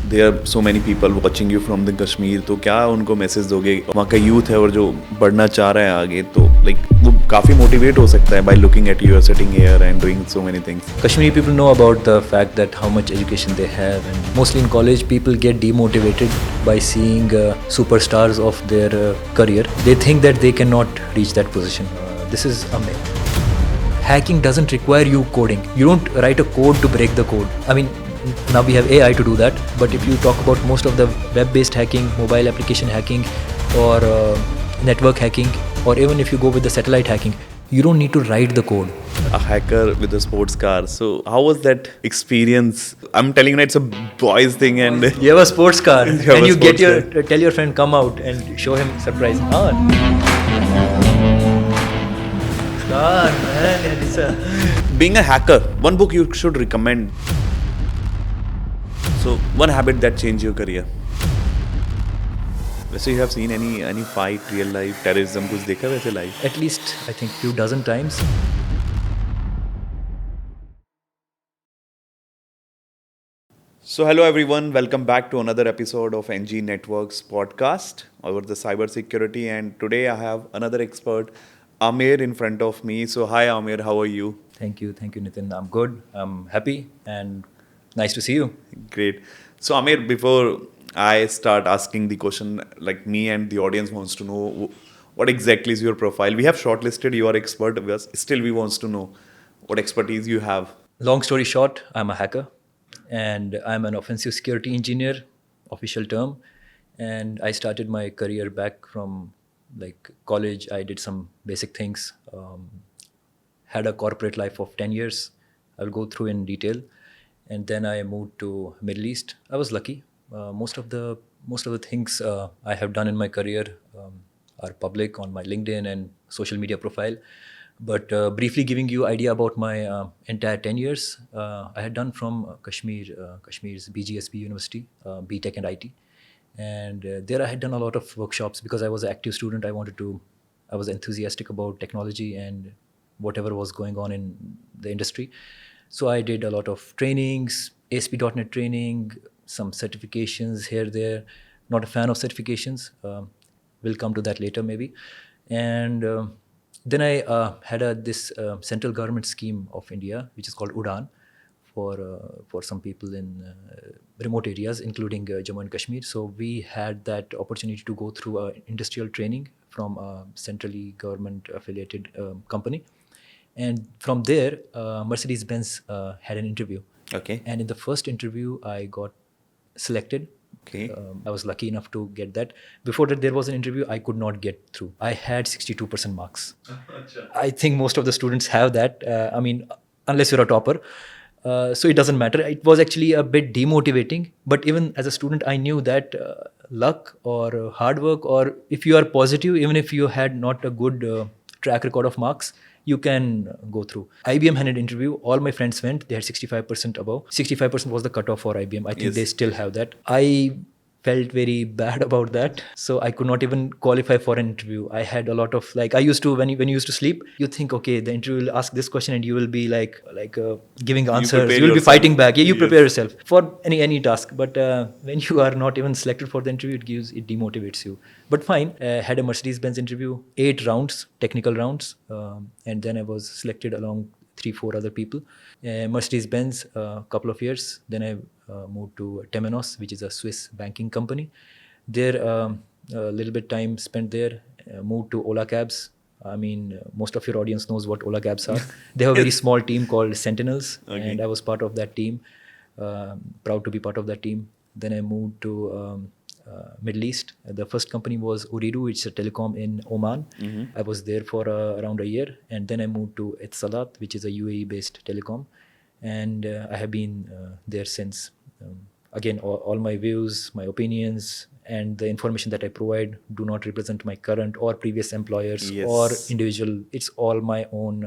there are so many people watching you from the Kashmir, तो क्या उनको message दोगे? वहाँ का यूथ है और जो बढ़ना चाह रहा है आगे, तो लाइक वो काफ़ी मोटिवेट हो सकता है by looking at you are sitting here and doing so many things. Kashmiri people know about the fact that how much education they have, and mostly in college people get demotivated by seeing superstars of their career. They think that they cannot reach that position. This is a myth. Hacking doesn't require you coding. You don't write a code to break the code. I mean, now we have AI to do that, but if you talk about most of the web-based hacking, mobile application hacking, or network hacking, or even if you go with the satellite hacking, you don't need to write the code. A hacker with a sports car. So how was that experience? I'm telling you, it's a boys thing, and You have a sports car, You have and a you get sports your tell your friend come out and show him surprise. Car, man, it's a being a hacker, one book you should recommend. So one habit that changed your career. वैसे you have seen any fight, real life, terrorism, कुछ देखा वैसे live? at least I think few dozen times. So hello everyone, welcome back to another episode of NG Networks podcast over the cybersecurity, and today I have another expert, Amir, in front of me. So hi Amir, how are you? Thank you Nitin. I'm good. I'm happy and nice to see you. Great. So Amir, before I start asking the question, like me and the audience wants to know what exactly is your profile. We have shortlisted your expert, still we wants to know what expertise you have. Long story short, I'm a hacker and I'm an offensive security engineer, official term. And I started my career back from like college. I did some basic things, had a corporate life of 10 years. I'll go through in detail. And then I moved to Middle East. I was lucky. Most of the things I have done in my career are public on my LinkedIn and social media profile. But briefly giving you idea about my entire 10 years, I had done from Kashmir's BGSP University, BTech and IT. And there I had done a lot of workshops because I was an active student. I was enthusiastic about technology and whatever was going on in the industry. So I did a lot of trainings, ASP.NET training, some certifications here, there. Not a fan of certifications. We'll come to that later maybe. And then I had this central government scheme of India, which is called UDAN, for some people in remote areas, including Jammu and Kashmir. So we had that opportunity to go through industrial training from a centrally government affiliated company. And from there, Mercedes-Benz had an interview. Okay. And in the first interview, I got selected. Okay. I was lucky enough to get that. Before that, there was an interview I could not get through. I had 62% marks. I think most of the students have that. I mean, unless you're a topper. So it doesn't matter. It was actually a bit demotivating. But even as a student, I knew that luck or hard work, or if you are positive, even if you had not a good track record of marks, you can go through. IBM had an interview. All my friends went. They had 65% above. 65% was the cutoff for IBM. I think Yes. they still have that. I felt very bad about that. So I could not even qualify for an interview. I had a lot of I used to, when you used to sleep, you think, okay, the interview will ask this question and you will be giving answers. You will prepare be fighting yourself. back. Yeah, you Yes. prepare yourself for any task. But when you are not even selected for the interview, it demotivates you. But fine, had a Mercedes-Benz interview, 8 rounds, technical rounds. And then I was selected along 3-4 other people. Mercedes-Benz, couple of years. Then I moved to Temenos, which is a Swiss banking company. There, a little bit time spent there. Moved to Ola Cabs. I mean, most of your audience knows what Ola Cabs are. They have a very small team called Sentinels, Okay. and I was part of that team. Proud to be part of that team. Then I moved to Middle East. The first company was Ooredoo, which is a telecom in Oman. Mm-hmm. I was there for around a year, and then I moved to Etisalat, which is a UAE-based telecom, and I have been there since. Again, all my views, my opinions, and the information that I provide do not represent my current or previous employers Yes. or individual. It's all my own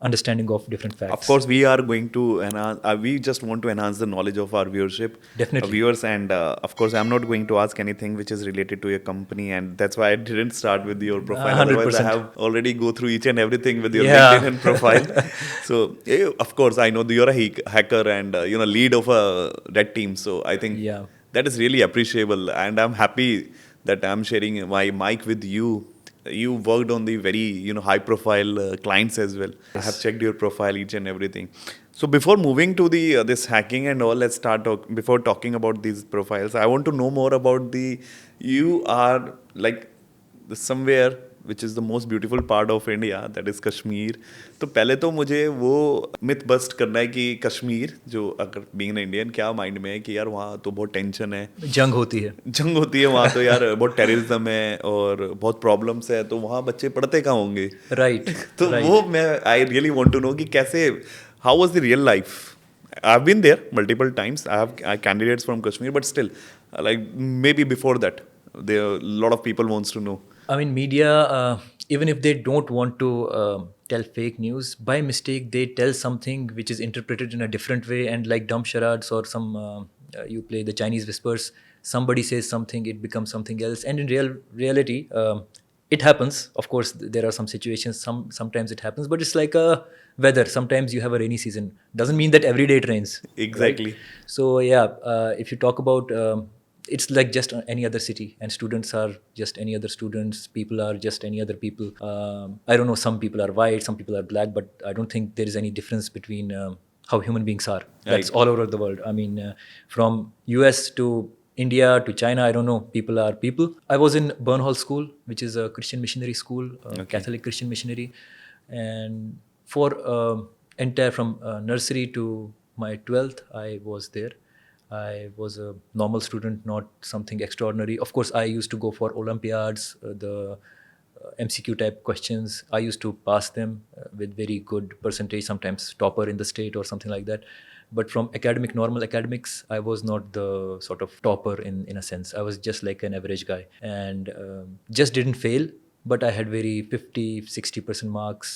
understanding of different facts. Of course, we are going to enhance. We just want to enhance the knowledge of our viewership, Definitely. viewers, and of course, I'm not going to ask anything which is related to your company, and that's why I didn't start with your profile. 100%. Otherwise, I have already go through each and everything with your Yeah. LinkedIn and profile. So, of course, I know that you're a hacker and lead of a red team. So I think Yeah. That is really appreciable, and I'm happy that I'm sharing my mic with you. You worked on the very high profile clients as well. I have Yes. checked your profile, each and everything. So before moving to the this hacking and all, let's start before talking about these profiles. I want to know more about the you are like somewhere which is the most beautiful part of India, that is Kashmir. तो पहले तो मुझे वो myth bust करना है कि कश्मीर जो अगर बीइंग इंडियन क्या माइंड में है कि यार वहाँ तो बहुत टेंशन है, जंग होती है. जंग होती है वहाँ तो यार, बहुत टेररिज्म है और बहुत प्रॉब्लम्स है, तो वहाँ बच्चे पढ़ते कहाँ होंगे? राइट. तो वो राइट. मैं I really want to know कि कैसे, how was the real life? I've been there multiple times. I have candidates from Kashmir, but still, like maybe before that, there a lot of people wants to know. I mean, media, even if they don't want to tell fake news, by mistake they tell something which is interpreted in a different way, and like dumb charades or some you play the Chinese whispers. Somebody says something, it becomes something else, and in reality, it happens. Of course, there are some situations. Sometimes it happens, but it's like a weather. Sometimes you have a rainy season. Doesn't mean that every day it rains, right? Exactly. So yeah, if you talk about it's like just any other city, and students are just any other students, people are just any other people. I don't know, some people are white, some people are black, but I don't think there is any difference between how human beings are. That's Right. all over the world. I mean, from US to India to China, I don't know, people are people. I was in Burnhall School, which is a Christian missionary school, Okay. Catholic Christian missionary, and for entire from nursery to my 12th, I was there. I was a normal student, not something extraordinary. Of course, I used to go for Olympiads, the MCQ type questions. I used to pass them with very good percentage, sometimes topper in the state or something like that. But from normal academics, I was not the sort of topper in a sense. I was just like an average guy, and just didn't fail, but I had very 50-60% marks.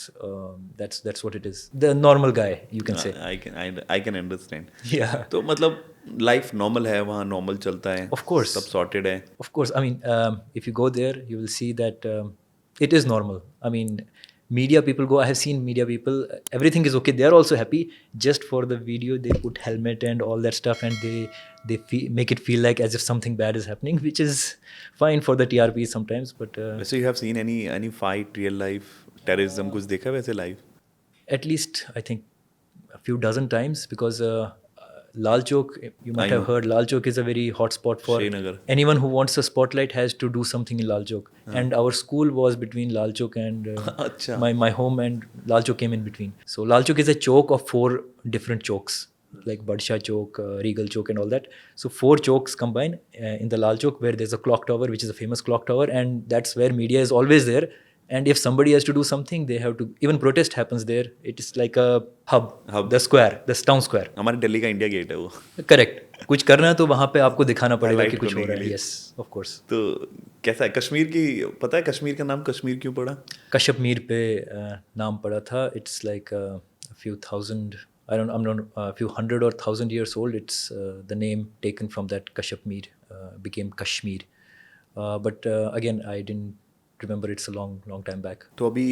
That's what it is. The normal guy, you can say. I can understand. Yeah. तो मतलब life normal है वहाँ, normal चलता है, Of course. सब sorted है. Of course. I mean, if you go there, you will see that it is normal. I mean, media people go. I have seen media people. Everything is okay. They are also happy. Just for the video, they put helmet and all that stuff, and make it feel like as if something bad is happening, which is fine for the TRP sometimes. But वैसे you have seen any fight, real life terrorism कुछ देखा है वैसे live? at least I think a few dozen times, because Lal Chowk, you might I have know. heard, Lal Chowk is a very hot spot for Srinagar. anyone who wants a spotlight has to do something in Lal Chowk. And our school was between Lal Chowk and अच्छा. my home, and Lal Chowk came in between. So Lal Chowk is a chowk of 4 different chowks, like Badsha Chowk, Regal Chowk, and all that. So 4 chowks combine in the Lal Chowk, where there's a clock tower, which is a famous clock tower, and that's where media is always there. And if somebody has to do something, they have to, even protest happens there. It is like a hub. The square, the town square. हमारे दिल्ली का India gate है वो. Correct. कुछ करना है तो वहाँ पे आपको दिखाना पड़ेगा Highlight कि कुछ हो करने रहा के है. लिए. Yes, of course. तो कैसा है कश्मीर की, पता है कश्मीर का नाम कश्मीर क्यों पड़ा? कश्मीर पे नाम पड़ा था. It's like few thousand, I'm not a few hundred or thousand years old. It's the name taken from that Kashmir became Kashmir. But again, I didn't remember. It's a long time back. तो अभी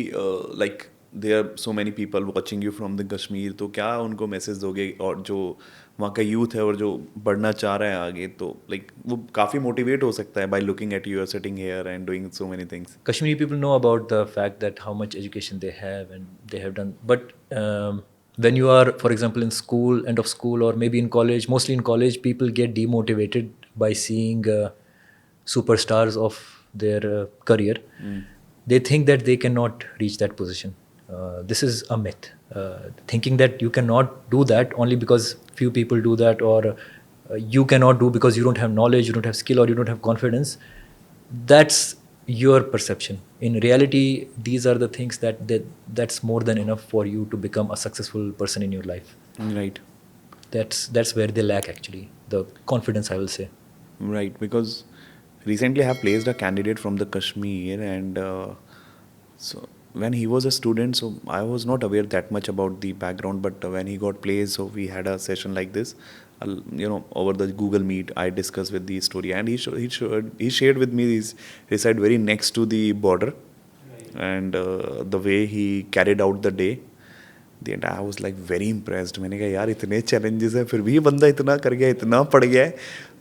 like there are so many people watching you from the Kashmir, तो क्या उनको message दोगे? और जो वहाँ का यूथ है और जो बढ़ना चाह रहा है आगे, तो लाइक वो काफ़ी मोटिवेट हो सकता है by looking at you are sitting here and doing so many things. Kashmiri people know about the fact that how much education they have and they have done. But when you are, for example, in school, end of school, or maybe in college, mostly in college, people get demotivated by seeing superstars of their career. They think that they cannot reach that position. This is a myth. Thinking that you cannot do that only because few people do that, or you cannot do because you don't have knowledge, you don't have skill, or you don't have confidence. That's your perception. In reality, these are the things that's more than enough for you to become a successful person in your life. Right. That's where they lack, actually, the confidence, I will say. Right, because recently I have placed a candidate from the Kashmir, and so when he was a student, so I was not aware that much about the background, but when he got placed, so we had a session like this, over the Google Meet. I discussed with the story, and he shared with me his reside very next to the border, and the way he carried out the day. The and I was like very impressed. मैंने कहा यार इतने challenges हैं फिर भी ये बंदा इतना कर गया, इतना पढ़ गया है.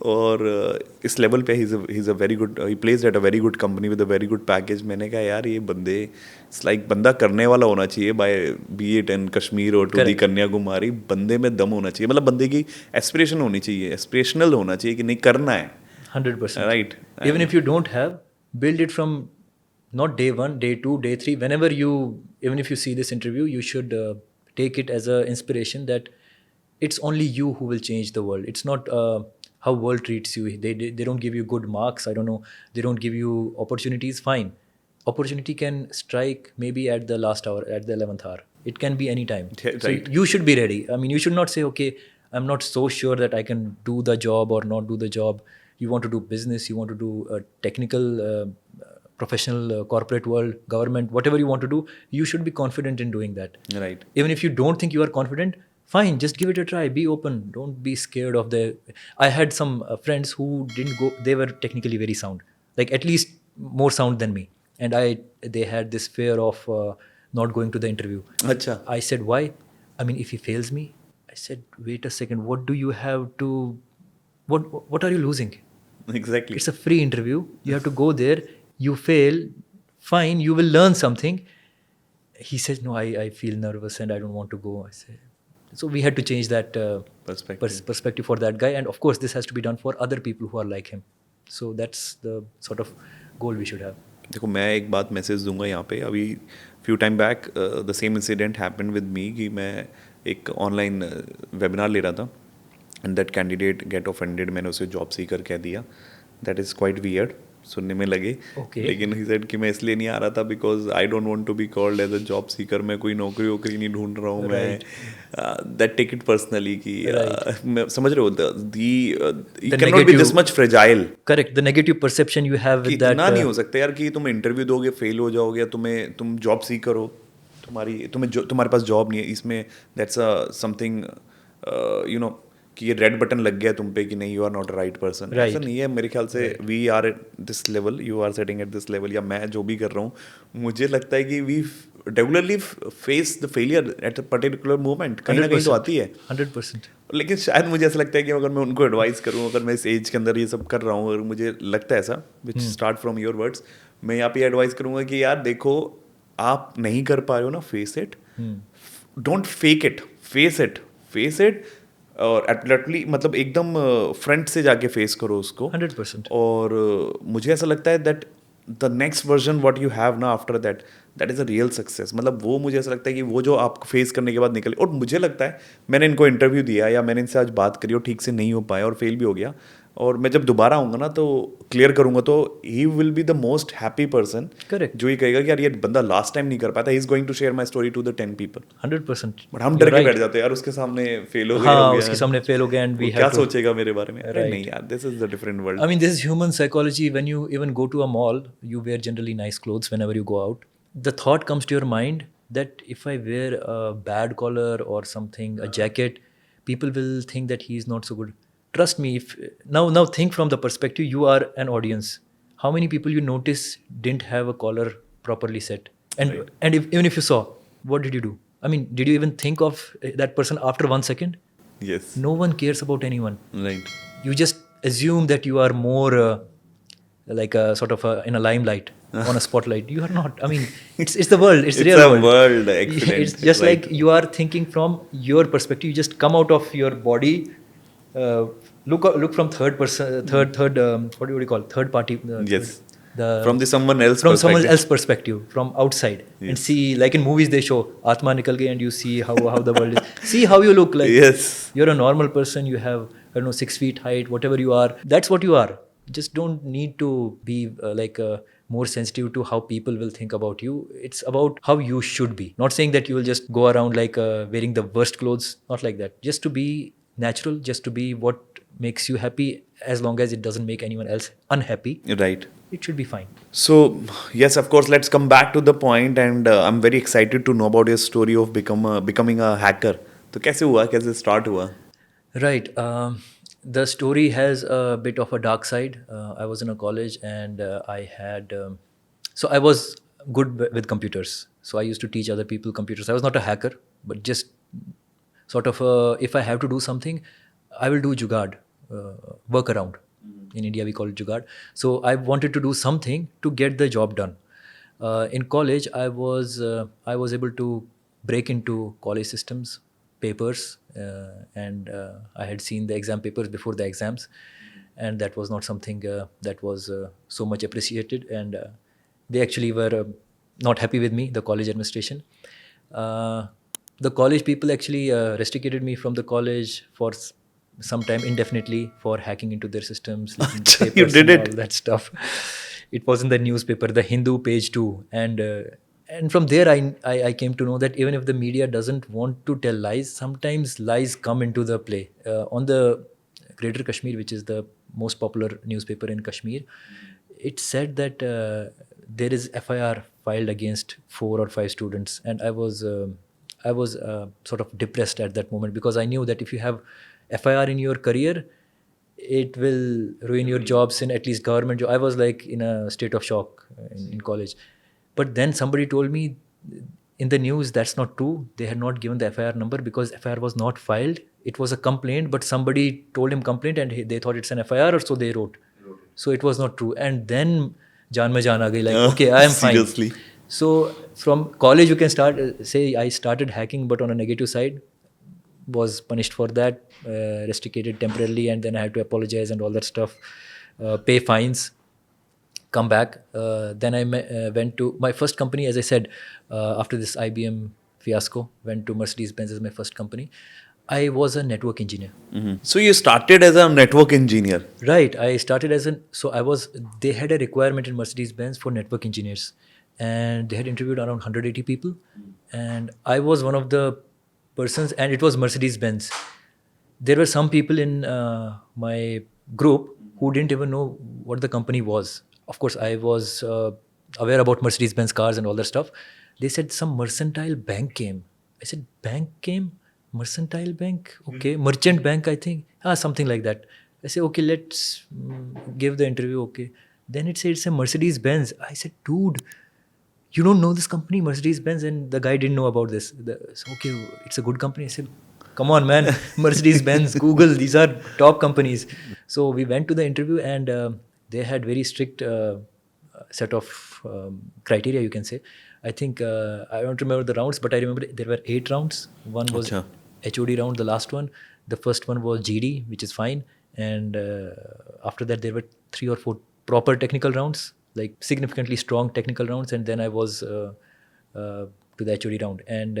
और इस लेवल पे he is a very good, he plays at a very good company with a very good package. मैंने कहा यार ये बंदे इट्स लाइक बंदा करने वाला होना चाहिए, by be it in Kashmir और टू दी कन्याकुमारी. बंदे में दम होना चाहिए, मतलब बंदे की एस्पिरेशन होनी चाहिए, एस्पिरेशनल होना चाहिए कि नहीं करना है. 100%. Right. Even And if you don't have, build it from not day one, day two, day three. Whenever you, even if you see this interview, you should take it as a inspiration that it's only you who will change the world. It's not how world treats you. They don't give you good marks. I don't know. They don't give you opportunities. Fine. Opportunity can strike maybe at the last hour, at the 11th hour. It can be any time. Yeah, So right. you should be ready. I mean, you should not say, okay, I'm not so sure that I can do the job or not do the job. You want to do business, you want to do a technical, professional, corporate world, government, whatever you want to do, you should be confident in doing that. Right. Even if you don't think you are confident, fine, just give it a try. Be open. Don't be scared of the. I had some friends who didn't go. They were technically very sound, like at least more sound than me, and they had this fear of not going to the interview. अच्छा. I said, why? I mean, if he fails me, I said, wait a second. What do you have to? What are you losing? Exactly. It's a free interview. You have to go there. You fail, fine. You will learn something. He says, no, I feel nervous and I don't want to go. I said, so we had to change that Perspective. perspective for that guy. And of course, this has to be done for other people who are like him. So that's the sort of goal we should have. देखो मैं एक बात message दूंगा यहाँ पे. अभी few time back the same incident happened with me कि मैं एक ऑनलाइन वेबिनार ले रहा था and that candidate get offended. मैंने उसे जॉब सीकर कह दिया. दैट इज़ क्वाइट वियर्ड सुनने में लगे. Okay. लेकिन ही सेड कि मैं इसलिए नहीं आ रहा था because I don't want to be called as a job seeker. मैं कोई नौकरी वोकरी नहीं ढूंढ रहा हूँ. मैं दैट टेक इट पर्सनली कि मैं समझ रहे हो दी you can not be this much fragile. Correct. The negative perception you have कि with that. इतना नहीं हो सकता यार कि तुम इंटरव्यू दोगे फेल हो जाओगे, तुम जॉब सीकर हो, तुम्हारे पास जॉब नहीं है. इसमें that's a something you know कि ये रेड बटन लग गया तुम पे कि नहीं you are not right person. ऐसा नहीं है मेरे ख्याल से. We are at this level, you are setting at this level, या मैं जो भी कर रहा हूँ मुझे लगता है कि we regularly face the failure at a particular moment. कहीं ना कहीं तो आती है 100%. लेकिन शायद मुझे ऐसा लगता है कि अगर मैं उनको एडवाइस करूँ, अगर मैं इस एज के अंदर ये सब कर रहा हूँ और मुझे लगता है ऐसा, which start from your words, मैं यहाँ पे एडवाइस करूँगा कि यार देखो आप नहीं कर पा रहे हो ना, face it. Don't fake it, face it. और एटली मतलब एकदम फ्रंट से जाके फेस करो उसको. 100%. और मुझे ऐसा लगता है that the next version what you have ना after that is a real success. मतलब वो मुझे ऐसा लगता है कि वो जो आप फेस करने के बाद निकले. और मुझे लगता है मैंने इनको इंटरव्यू दिया या मैंने इनसे आज बात करी और ठीक से नहीं हो पाया और फेल भी हो गया, और मैं जब दोबारा आऊँगा ना तो क्लियर करूँगा तो he will be the most happy person. Correct. जो ये कहेगा कि यार ये बंदा लास्ट टाइम नहीं कर पाया था, he is going to share my story to the 10 people. 100%. But हम डर के बैठ जाते हैं यार उसके सामने फेल हो गया. हाँ, उसके सामने फेल हो गया and we वो क्या have to. सोचेगा मेरे बारे में. अरे नहीं यार, this is the different world. I mean, this is human psychology. When you even go to a mall, you wear generally nice clothes whenever you go out. The thought comes to your mind that if I wear a bad collar or something, a jacket, people will think that he is not so good. Trust me. If now think from the perspective you are an audience. How many people you notice didn't have a collar properly set? And Right. and even if you saw, what did you do? I mean, did you even think of that person after 1 second? Yes. No one cares about anyone. Right. You just assume that you are more like a sort of in a limelight on a spotlight. You are not. I mean, it's the world. It's the It's real a world. Excellent. It's just like you are thinking from your perspective. You just come out of your body. Look from third person, third. What do you call third party? Yes. The From the someone else from perspective. someone else's perspective, from outside, and Yes. see, like in movies they show Atma nikal gayi and you see how the world is. See how you look like. Yes. You're a normal person. You have, I don't know, 6 feet height, whatever you are. That's what you are. Just don't need to be more sensitive to how people will think about you. It's about how you should be. Not saying that you will just go around like wearing the worst clothes. Not like that. Just to be natural. Just to be what makes you happy, as long as it doesn't make anyone else unhappy. Right. It should be fine. So, yes, of course, let's come back to the point, and I'm very excited to know about your story of becoming a hacker. तो कैसे हुआ, कैसे start हुआ? Right. The story has a bit of a dark side. I was in a college and I had. So I was good with computers. So I used to teach other people computers. I was not a hacker, but just sort of if I have to do something, I will do jugaad, workaround. In India, we call it jugaad. So I wanted to do something to get the job done. In college, I was able to break into college systems, papers, and I had seen the exam papers before the exams, and that was not something that was so much appreciated. And they actually were not happy with me, the college administration. Uh, the college people actually restricted me from the college for some time indefinitely for hacking into their systems, leaking the You papers did and all it. that stuff. It was in the newspaper, the Hindu page too, and from there I came to know that even if the media doesn't want to tell lies, sometimes lies come into the play. On the Greater Kashmir, which is the most popular newspaper in Kashmir, it said that there is FIR filed against 4 or 5 students, and I was sort of depressed at that moment because I knew that if you have FIR in your career, it will ruin your jobs in at least government job. I was like in a state of shock in college, but then somebody told me in the news that's not true. They had not given the FIR number because FIR was not filed. It was a complaint, but somebody told him complaint and they thought it's an FIR, or so they wrote. So it was not true. And then jaan mein jaan aa gayi, like, okay, I am fine. Seriously. So from college, you can start, say I started hacking, but on a negative side, was punished for that, restricted temporarily, and then I had to apologize and all that stuff, pay fines, come back. Then went to my first company, as I said, after this IBM fiasco, went to Mercedes-Benz as my first company. I was a network engineer. So you started as a network engineer. Right. I started as they had a requirement in Mercedes-Benz for network engineers, and they had interviewed around 180 people. And I was one of the persons, and it was Mercedes-Benz. There were some people in my group who didn't even know what the company was. Of course, I was aware about Mercedes-Benz cars and all that stuff. They said some mercantile bank came. I said, bank came? Mercantile bank? Okay. Merchant bank, I think. Something like that. I said, okay, let's give the interview. Okay. Then it said it's a Mercedes-Benz. I said, dude, you don't know this company, Mercedes-Benz? And the guy didn't know about this. So, okay, it's a good company. I said, come on, man. Mercedes-Benz, Google, these are top companies. So we went to the interview, and they had very strict set of criteria, you can say. I think, I don't remember the rounds, but I remember there were 8 rounds. One was Acha. HOD round, the last one. The first one was GD, which is fine. And after that, there were 3 or 4 proper technical rounds, like significantly strong technical rounds. And then I was to the HOD round. And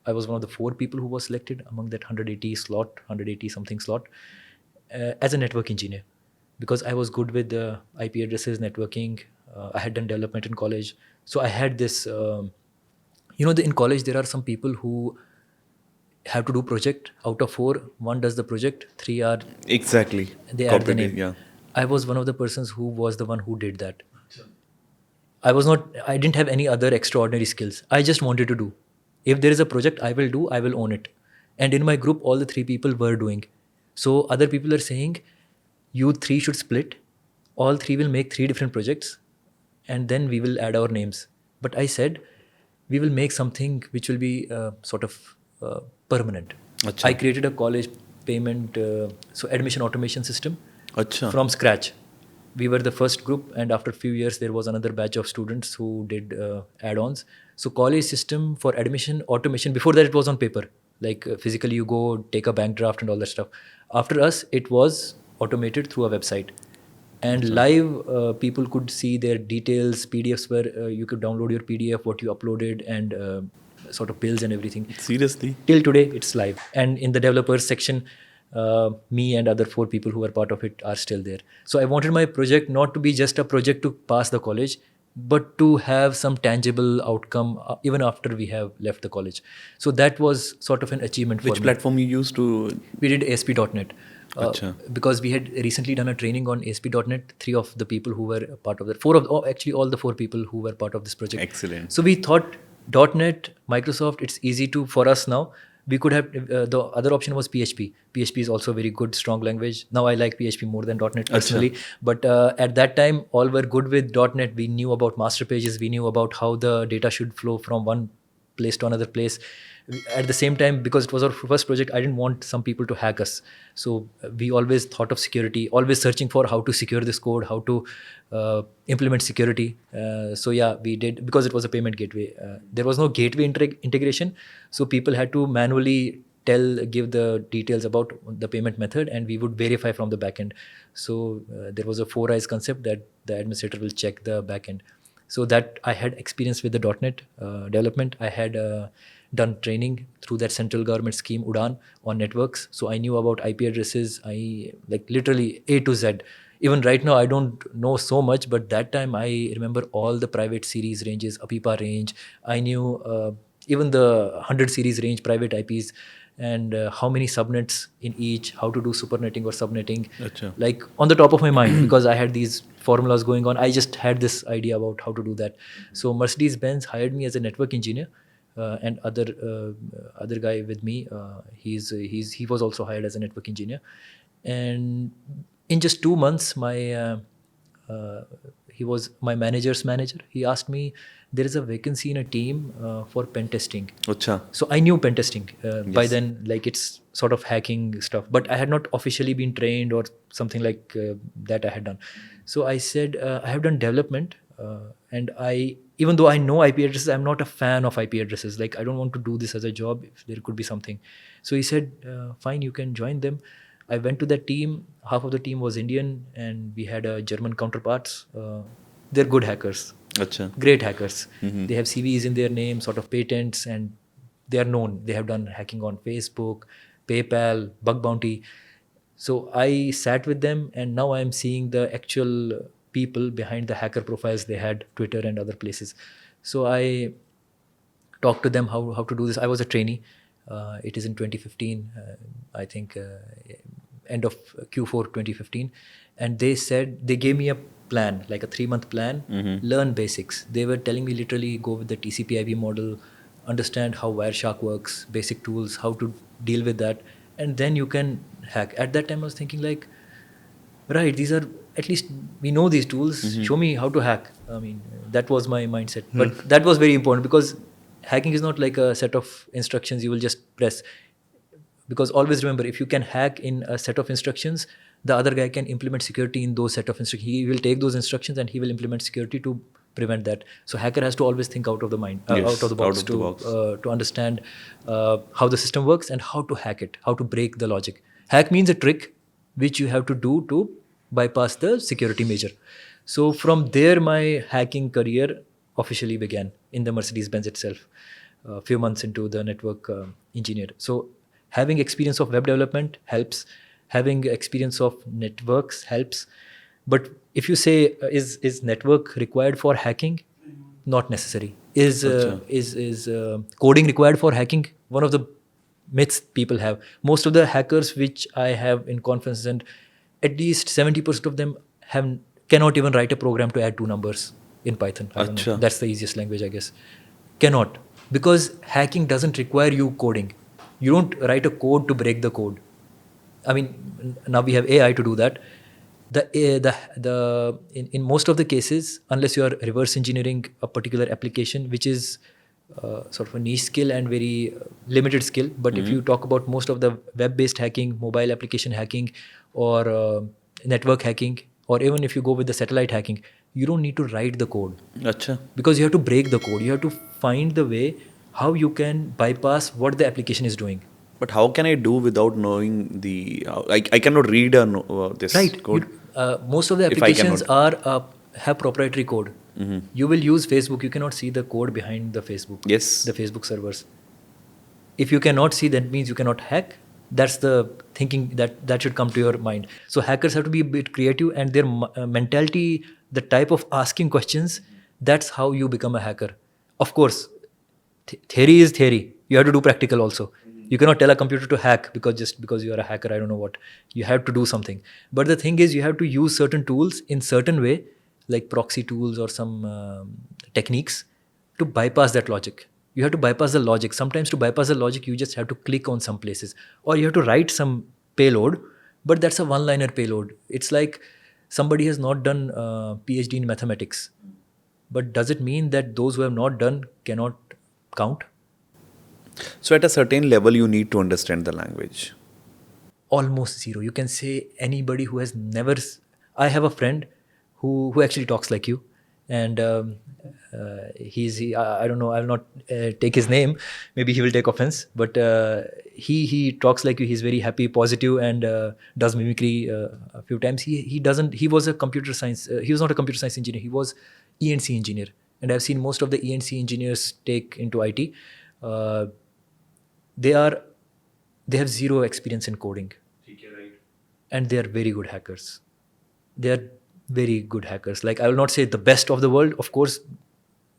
I was one of the 4 people who was selected among that 180 something slot, as a network engineer, because I was good with IP addresses, networking. I had done development in college. So I had this, in college, there are some people who have to do project. Out of 4, 1 does the project, 3 are, Exactly. they add the Copied it, name. yeah. I was one of the persons who was the one who did that. I didn't have any other extraordinary skills. I just wanted to do. If there is a project I will do, I will own it. And in my group, all the 3 people were doing. So other people are saying, you 3 should split. All 3 will make 3 different projects, and then we will add our names. But I said, we will make something which will be sort of permanent. Acha. I created a college payment, admission automation system Acha. from scratch. We were the first group, and after a few years, there was another batch of students who did add-ons. So college system for admission automation. Before that, it was on paper. Like physically, you go take a bank draft and all that stuff. After us, it was automated through a website. And live, people could see their details. PDFs where you could download your PDF, what you uploaded, and sort of bills and everything. Seriously? Till today, it's live. And in the developers section, me and other 4 people who were part of it are still there. So I wanted my project not to be just a project to pass the college, but to have some tangible outcome even after we have left the college. So that was sort of an achievement for Which me. platform you used to? We did ASP.NET. Acha. Because we had recently done a training on ASP.NET. 3 of the people who were part of that, actually all the 4 people who were part of this project. Excellent. So we thought .NET, Microsoft, it's easy to for us now. We could have, the other option was PHP. PHP is also a very good, strong language. Now I like PHP more than .NET personally. But at that time, all were good with .NET. We knew about master pages. We knew about how the data should flow from one place to another place. At the same time, because it was our first project, I didn't want some people to hack us. So we always thought of security, always searching for how to secure this code, how to implement security. So yeah, we did, because it was a payment gateway. There was no gateway integration, so people had to manually give the details about the payment method, and we would verify from the backend. So there was a four eyes concept that the administrator will check the backend. So that I had experience with the .NET development. I had done training through that central government scheme UDAN on networks. So I knew about IP addresses. I like literally A to Z. Even right now, I don't know so much, but that time I remember all the private series ranges, APIPA range. I knew even the 100 series range private IPs, and how many subnets in each, how to do supernetting or subnetting. Acha. Like on the top of my mind, because I had these formulas going on. I just had this idea about how to do that. So Mercedes-Benz hired me as a network engineer, and other guy with me. He was also hired as a network engineer, and in just 2 months, uh, he was my manager's manager. He asked me, there is a vacancy in a team for pen testing. Acha. So I knew pen testing by Yes. then, like it's sort of hacking stuff, but I had not officially been trained or something like that I had done. So I said, I have done development, and even though I know IP addresses, I'm not a fan of IP addresses. Like I don't want to do this as a job if there could be something. So he said, fine, you can join them. I went to that team. Half of the team was Indian, and we had German counterparts. They're good hackers, Acha. great hackers. They have CVs in their name, sort of patents, and they are known. They have done hacking on Facebook, PayPal, bug bounty. So I sat with them, and now I'm seeing the actual people behind the hacker profiles they had, Twitter and other places. So I talked to them how to do this. I was a trainee. It is in 2015, I think, end of Q4 2015. And they gave me a plan, like a 3-month plan, learn basics. They were telling me literally go with the TCP/IP model, understand how Wireshark works, basic tools, how to deal with that, and then you can hack. At that time, I was thinking like, right, these are, at least we know these tools. Show me how to hack. I mean, that was my mindset. But that was very important, because hacking is not like a set of instructions you will just press. Because always remember, if you can hack in a set of instructions, the other guy can implement security in those set of instructions. He will take those instructions and he will implement security to prevent that. So hacker has to always think out of the mind, Yes, out of the box, out of the box. to understand how the system works and how to hack it, how to break the logic. Hack means a trick which you have to do to bypass the security measure. So from there, my hacking career officially began in the Mercedes-Benz itself. A few months into the network engineer. So having experience of web development helps. Having experience of networks helps. But if you say, is network required for hacking? Not necessary. Is coding required for hacking? One of the myths people have. Most of the hackers which I have in conferences, and at least 70% of them cannot even write a program to add two numbers in Python. I don't know. Acha. That's the easiest language, I guess. Cannot, because hacking doesn't require you coding. You don't write a code to break the code. I mean, now we have AI to do that. In most of the cases, unless you are reverse engineering a particular application, which is sort of a niche skill and very limited skill. But if you talk about most of the web-based hacking, mobile application hacking, or network hacking, or even if you go with the satellite hacking, you don't need to write the code, Acha. because you have to break the code. You have to find the way how you can bypass what the application is doing. But how can I do without knowing the? I cannot read this Right. code. Most of the If I applications cannot. have proprietary code. You will use Facebook. You cannot see the code behind the Facebook. Yes. The Facebook servers. If you cannot see, that means you cannot hack. That's the thinking that should come to your mind. So hackers have to be a bit creative, and their mentality, the type of asking questions, that's how you become a hacker. Of course, theory is theory. You have to do practical also. You cannot tell a computer to hack just because you are a hacker. I don't know what. You have to do something. But the thing is, you have to use certain tools in certain way, like proxy tools or some techniques, to bypass that logic. You have to bypass the logic. Sometimes to bypass the logic, you just have to click on some places, or you have to write some payload. But that's a one-liner payload. It's like somebody has not done PhD in mathematics. But does it mean that those who have not done cannot count? So at a certain level, you need to understand the language. Almost zero. You can say anybody who has never. I have a friend who actually talks like you, and I don't know. I'll not take his name. Maybe he will take offense. But he talks like you. He's very happy, positive, and does mimicry a few times. He doesn't. He was a computer science. He was not a computer science engineer. He was ENC engineer, and I've seen most of the ENC engineers take into IT. Uh, they are they have zero experience in coding, and they are very good hackers. They are very good hackers. Like, I will not say the best of the world, of course.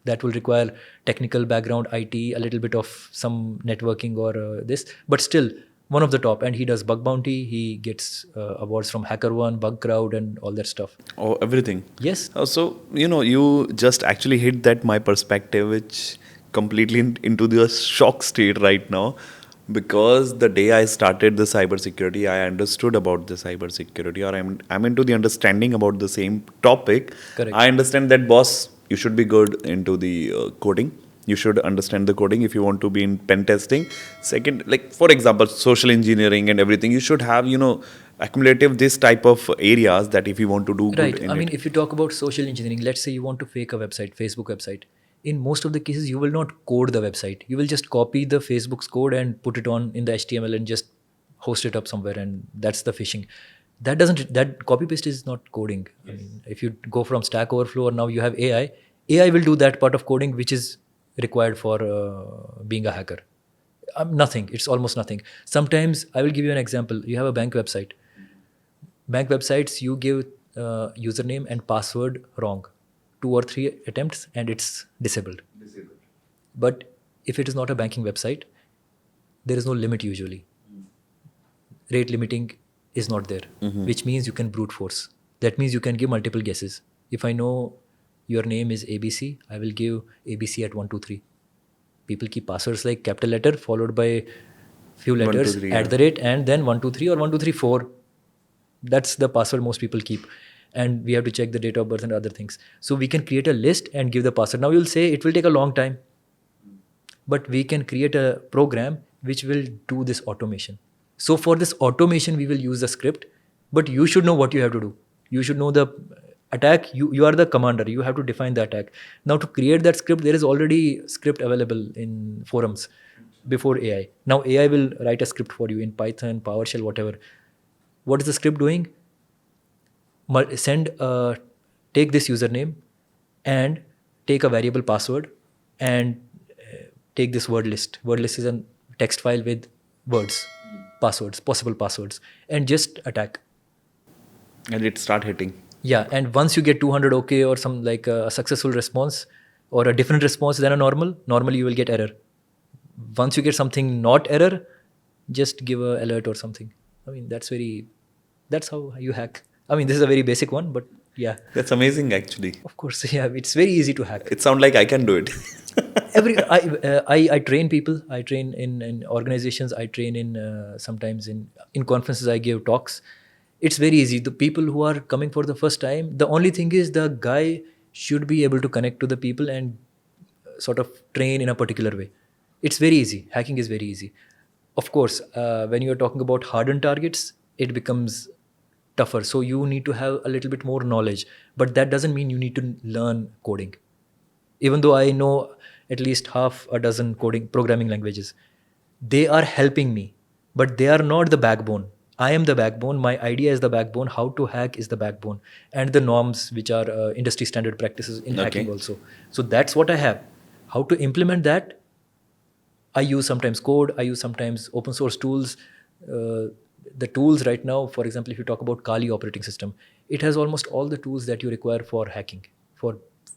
That will require technical background, IT, a little bit of some networking or this, but still one of the top. And he does bug bounty. He gets awards from HackerOne, Bug Crowd, and all that stuff. Oh, everything. Yes. So, you just actually hit that my perspective, which completely into the shock state right now. Because the day I started the cybersecurity, I understood about the cybersecurity, or I'm into the understanding about the same topic. Correct. I understand that, boss, you should be good into the coding. You should understand the coding if you want to be in pen testing. Second, like for example, social engineering and everything, you should have accumulative this type of areas that if you want to do good Right. in I mean, it. if you talk about social engineering, let's say you want to fake a website, Facebook website. In most of the cases, you will not code the website. You will just copy the Facebook's code and put it on in the HTML and just host it up somewhere, and that's the phishing. That copy paste is not coding. Yes. I mean, if you go from Stack Overflow or now you have AI, AI will do that part of coding which is required for being a hacker. Nothing. It's almost nothing. Sometimes I will give you an example. You have a bank website. Bank websites, you give username and password wrong, 2 or 3 attempts, and it's disabled. But if it is not a banking website, there is no limit usually. Rate limiting is not there, which means you can brute force. That means you can give multiple guesses. If I know your name is ABC, I will give ABC at 123. People keep passwords like capital letter followed by few One, two, letters three, at yeah. the rate, and then 123 or 1234. That's the password most people keep. And we have to check the date of birth and other things. So we can create a list and give the password. Now you'll say it will take a long time, but we can create a program which will do this automation. So for this automation, we will use the script, but you should know what you have to do. You should know the attack. You are the commander. You have to define the attack. Now to create that script, there is already script available in forums before AI. Now AI will write a script for you in Python, PowerShell, whatever. What is the script doing? Take this username and take a variable password and take this word list. Word list is a text file with words, passwords, possible passwords, and just attack. And it start hitting. Yeah, and once you get 200 okay or some like a successful response or a different response than a normally you will get error. Once you get something not error, just give a alert or something. I mean, that's how you hack. I mean, this is a very basic one, but yeah. That's amazing, actually. Of course, yeah, it's very easy to hack. It sounds like I can do it. I train people. I train in organizations. I train in sometimes in conferences. I give talks. It's very easy. The people who are coming for the first time, the only thing is the guy should be able to connect to the people and sort of train in a particular way. It's very easy. Hacking is very easy. Of course, when you're talking about hardened targets, it becomes tougher. So you need to have a little bit more knowledge. But that doesn't mean you need to learn coding. Even though I know at least half a dozen coding programming languages, they are helping me, but they are not the backbone. I am the backbone. My idea is the backbone. How to hack is the backbone, and the norms which are industry standard practices in hacking Okay. also. So that's what I have. How to implement that? I use sometimes code. I use sometimes open source tools. The tools right now, for example, if you talk about Kali operating system, it has almost all the tools that you require for hacking, for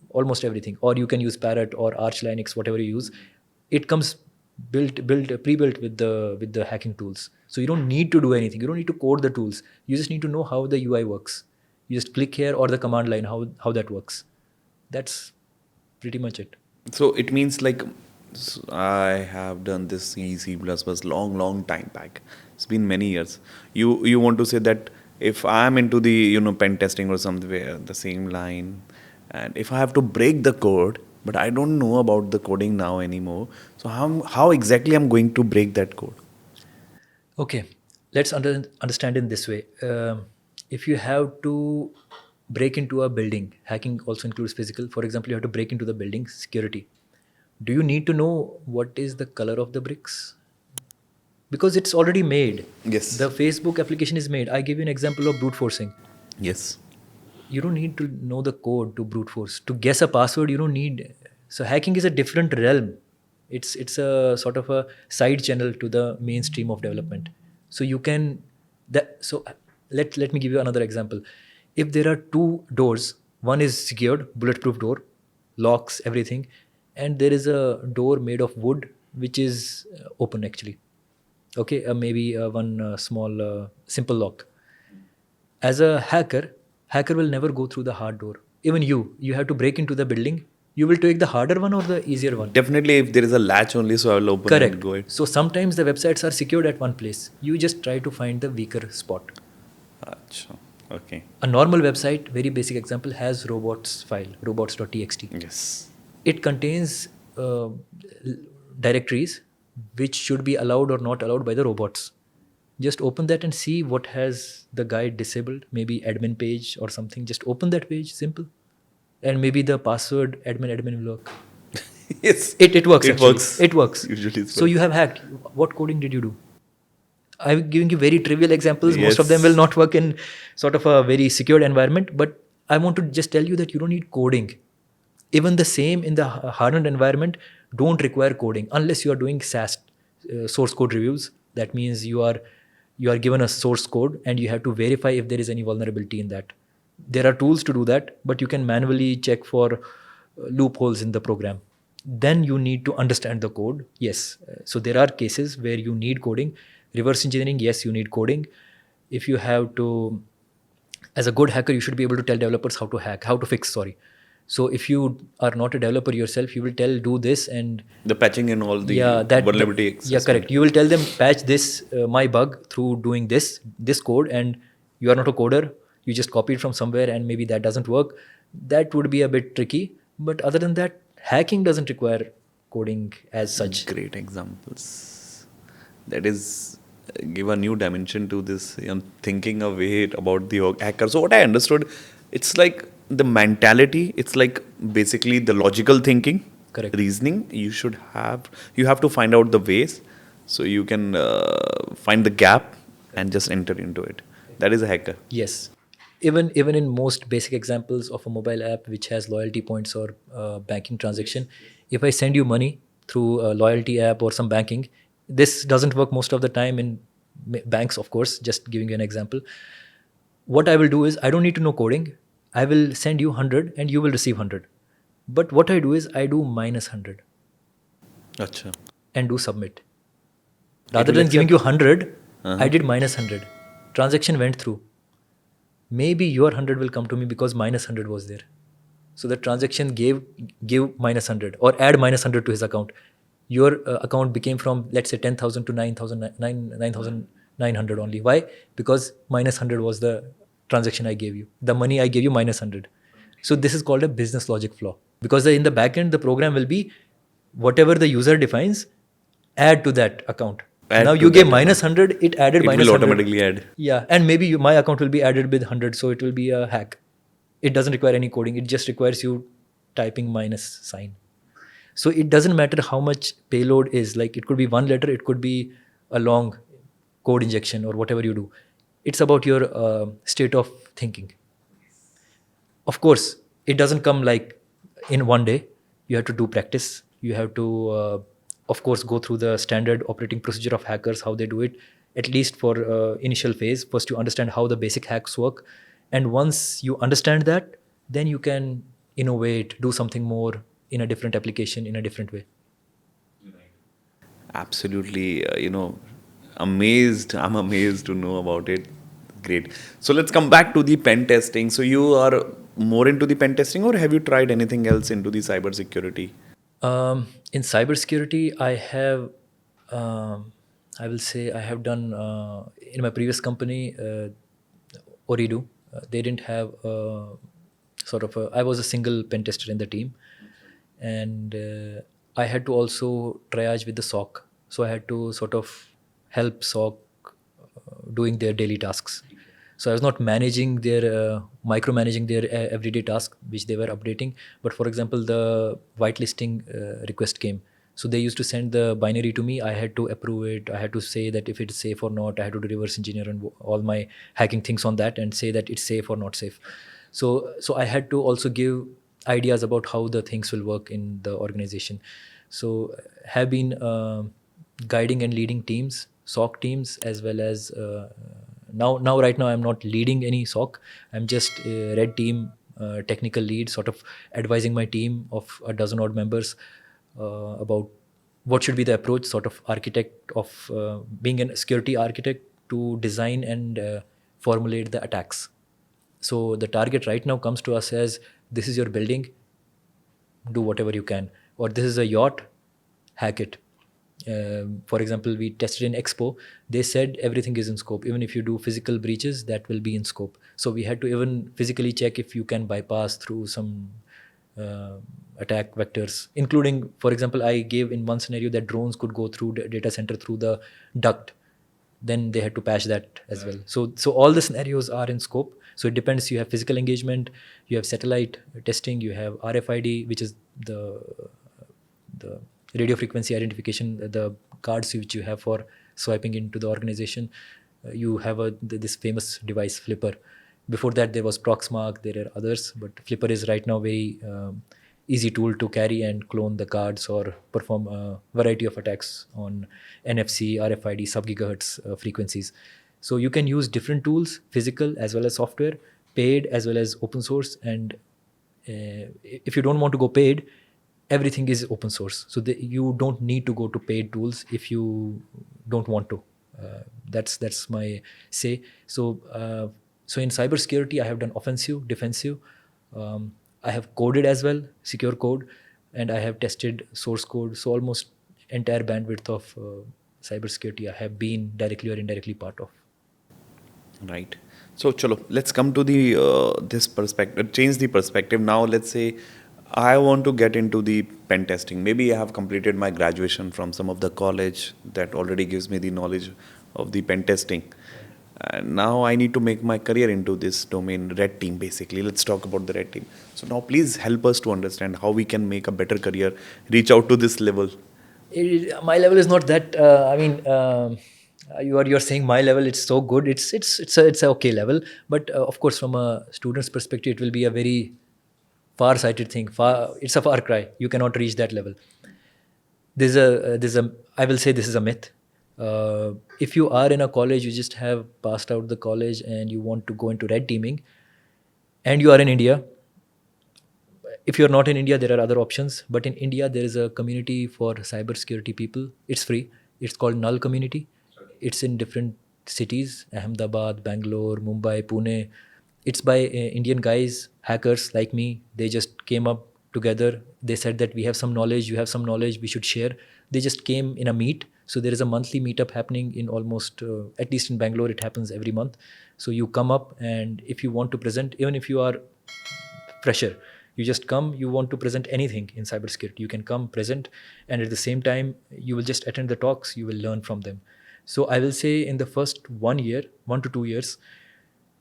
almost everything. Or you can use Parrot or Arch Linux, whatever you use. It comes pre-built with the hacking tools. So you don't need to do anything. You don't need to code the tools. You just need to know how the UI works. You just click here or the command line, how that works. That's pretty much it. So it means like I have done this C long, long time back. It's been many years. You want to say that if I'm into the pen testing or somewhere the same line, and if I have to break the code, but I don't know about the coding now anymore. So how exactly I'm going to break that code? Okay, let's understand in this way. If you have to break into a building, hacking also includes physical. For example, you have to break into the building security. Do you need to know what is the color of the bricks? Because it's already made. Yes. The Facebook application is made. I give you an example of brute forcing. Yes. You don't need to know the code to brute force. To guess a password, you don't need. So hacking is a different realm. It's a sort of a side channel to the mainstream of development. So you can that so let me give you another example. If there are two doors, one is secured, bulletproof door, locks everything, and there is a door made of wood which is open actually. Okay, maybe one small simple lock. As a hacker will never go through the hard door. Even you have to break into the building. You will take the harder one or the easier one. Definitely, if there is a latch only, so I will open and Correct. go it. So sometimes the websites are secured at one place. You just try to find the weaker spot. Acha. Okay. A normal website, very basic example, has robots file, robots.txt. Yes. It contains directories which should be allowed or not allowed by the robots. Just open that and see what has the guide disabled, maybe admin page or something. Just open that page, simple. And maybe the password admin will work. Yes. It works It actually. works. It works. Usually it So works. you have hacked. What coding did you do? I'm giving you very trivial examples. Most of them will Yes. not work in sort of a very secured environment. But I want to just tell you that you don't need coding. Even the same in the hardened environment don't require coding unless you are doing SaaS, source code reviews. That means you are given a source code and you have to verify if there is any vulnerability in that. There are tools to do that, but you can manually check for loopholes in the program. Then you need to understand the code. Yes. So there are cases where you need coding. Reverse engineering, yes, you need coding. If you have to, as a good hacker, you should be able to tell developers how to hack, how to fix, sorry. So if you are not a developer yourself, you will tell do this and The patching and all the yeah, that vulnerability yeah, assessment. correct. You will tell them patch this my bug through doing this code, and you are not a coder. You just copy it from somewhere, and maybe that doesn't work. That would be a bit tricky. But other than that, hacking doesn't require coding as such. Great examples. That is give a new dimension to this. Thinking away about the hacker. So what I understood, it's like the mentality. It's like basically the logical thinking, Correct. reasoning. You have to find out the ways, so you can find the gap and just enter into it. That is a hacker. Yes. Even in most basic examples of a mobile app which has loyalty points or banking transaction, if I send you money through a loyalty app or some banking, this doesn't work most of the time in banks, of course. Just giving you an example. What I will do is I don't need to know coding. I will send you 100 and you will receive 100. But what I do is I do minus 100 Acha. and do submit. It Rather will than giving accept. you 100, I Uh-huh. did minus 100. Transaction went through. Maybe your 100 will come to me because minus 100 was there. So the transaction give minus 100 or add minus 100 to his account. Your account became from, let's say, 10,000 to 9,900 only. Why? Because minus 100 was the transaction I gave you. The money I gave you minus 100. So this is called a business logic flaw, because in the backend the program will be whatever the user defines, add to that account. Now Add to you gave that minus account. 100, it added It minus will 100. automatically add. Yeah, and maybe my account will be added with 100, so it will be a hack. It doesn't require any coding. It just requires you typing minus sign. So it doesn't matter how much payload is. Like it could be one letter, it could be a long code injection or whatever you do. It's about your state of thinking. Of course, it doesn't come like in one day. You have to do practice. You have to, of course, go through the standard operating procedure of hackers, how they do it, at least for initial phase. First, you understand how the basic hacks work. And once you understand that, then you can innovate, do something more in a different application in a different way. Absolutely, amazed. I'm amazed to know about it. Great. So let's come back to the pen testing. So you are more into the pen testing, or have you tried anything else into the cybersecurity? In cybersecurity, I will say, I have done in my previous company, Oridu. They didn't have I was a single pen tester in the team, and I had to also triage with the SOC. So I had to sort of help SOC doing their daily tasks. So I was not managing their micromanaging their everyday task which they were updating. But for example, the whitelisting request came. So they used to send the binary to me. I had to approve it. I had to say that if it's safe or not. I had to do reverse engineer and all my hacking things on that and say that it's safe or not safe. So I had to also give ideas about how the things will work in the organization. So have been guiding and leading teams, SOC teams, as well as now right now I'm not leading any SOC. I'm just a red team technical lead, sort of advising my team of a dozen odd members about what should be the approach, sort of architect of being a security architect to design and formulate the attacks. So the target right now comes to us as, this is your building, do whatever you can, or this is a yacht, hack it. For example, we tested in Expo. They said everything is in scope. Even if you do physical breaches, that will be in scope. So we had to even physically check if you can bypass through some uh, attack vectors, including, for example, I gave in one scenario that drones could go through the data center through the duct. Then they had to patch that as well. So all the scenarios are in scope. So it depends. You have physical engagement, you have satellite testing, you have RFID, which is the radio frequency identification, the cards which you have for swiping into the organization. You have this famous device Flipper. Before that there was Proxmark, there are others, but Flipper is right now very easy tool to carry and clone the cards or perform a variety of attacks on NFC, RFID, sub-gigahertz frequencies. So you can use different tools, physical as well as software, paid as well as open source. And if you don't want to go paid, everything is open source. So you don't need to go to paid tools if you don't want to. That's my say. So in cybersecurity, I have done offensive, defensive. I have coded as well, secure code, and I have tested source code. So almost entire bandwidth of cybersecurity I have been directly or indirectly part of. Right. So, chalo, let's come to the this perspective. Change the perspective. Now, let's say I want to get into the pen testing. Maybe I have completed my graduation from some of the college that already gives me the knowledge of the pen testing. And now I need to make my career into this domain, red team basically. Let's talk about the red team. So now please help us to understand how we can make a better career, reach out to this level. My level is not that. You're saying my level. It's so good. It's a okay level. But of course, from a student's perspective, it will be a very far-sighted thing. It's a far cry. You cannot reach that level. There's a I will say this is a myth. If you are in a college, you just have passed out the college and you want to go into red teaming, and you are in India. If you're not in India, there are other options. But in India, there is a community for cybersecurity people. It's free. It's called Null Community. It's in different cities: Ahmedabad, Bangalore, Mumbai, Pune. It's by Indian guys, hackers like me. They just came up together. They said that we have some knowledge, you have some knowledge, we should share. They just came in a meet. So there is a monthly meetup happening in almost, at least in Bangalore, it happens every month. So you come up, and if you want to present, even if you are fresher, you just come, you want to present anything in cybersecurity, you can come present, and at the same time you will just attend the talks, you will learn from them. So I will say in the first 1 year, 1 to 2 years,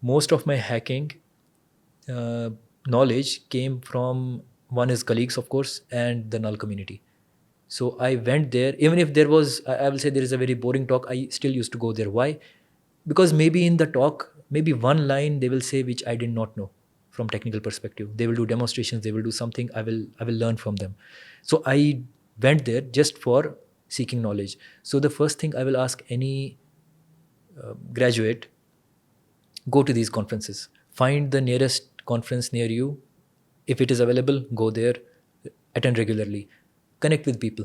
most of my hacking uh, knowledge came from, one is colleagues of course, and the null community. So I went there, even if there was, I will say there is a very boring talk, I still used to go there. Why? Because maybe in the talk, maybe one line they will say which I did not know from technical perspective. They will do demonstrations, they will do something, I will learn from them. So I went there just for seeking knowledge. So the first thing I will ask any graduate, go to these conferences, find the nearest conference near you. If it is available, go there, attend regularly, connect with people.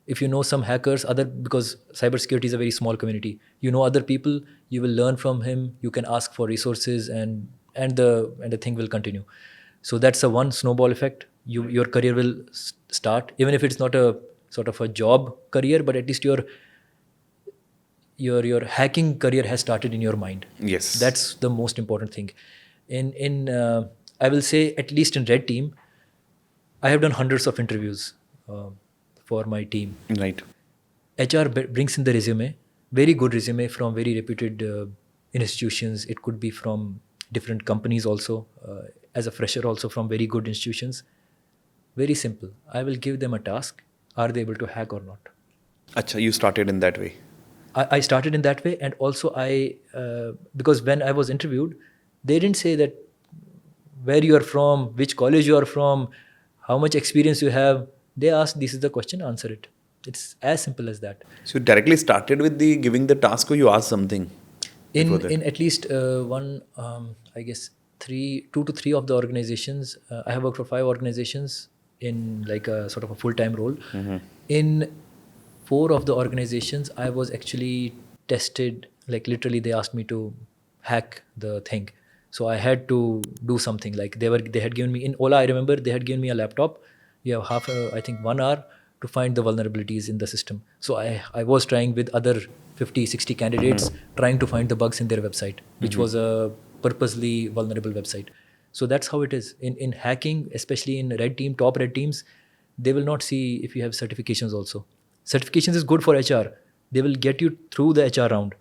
If you know some hackers, other, because cybersecurity is a very small community, you know other people, you will learn from him, you can ask for resources, and the thing will continue. So that's a one snowball effect. Your career will start, even if it's not a sort of a job career, but at least your hacking career has started in your mind. Yes. That's the most important thing. In I will say, at least in red team, I have done hundreds of interviews for my team. Right. HR brings in the resume, very good resume from very reputed institutions. It could be from different companies also, as a fresher also from very good institutions. Very simple. I will give them a task. Are they able to hack or not? Acha, you started in that way. I started in that way, and also because when I was interviewed, they didn't say that where you are from, which college you are from, how much experience you have. They asked, this is the question, answer it. It's as simple as that. So you directly started with the giving the task, or you asked something before that? In at least one, I guess 2 to 3 of the organizations, I have worked for 5 organizations in like a sort of a full-time role. In 4 of the organizations, I was actually tested, like literally they asked me to hack the thing. So I had to do something. Like they had given me in Ola, I remember they had given me a laptop. You have I think 1 hour to find the vulnerabilities in the system. So I was trying with other 50, 60 candidates, trying to find the bugs in their website, which was a purposely vulnerable website. So that's how it is. In hacking, especially in red team, top red teams, they will not see if you have certifications also. Certifications is good for HR. They will get you through the HR round.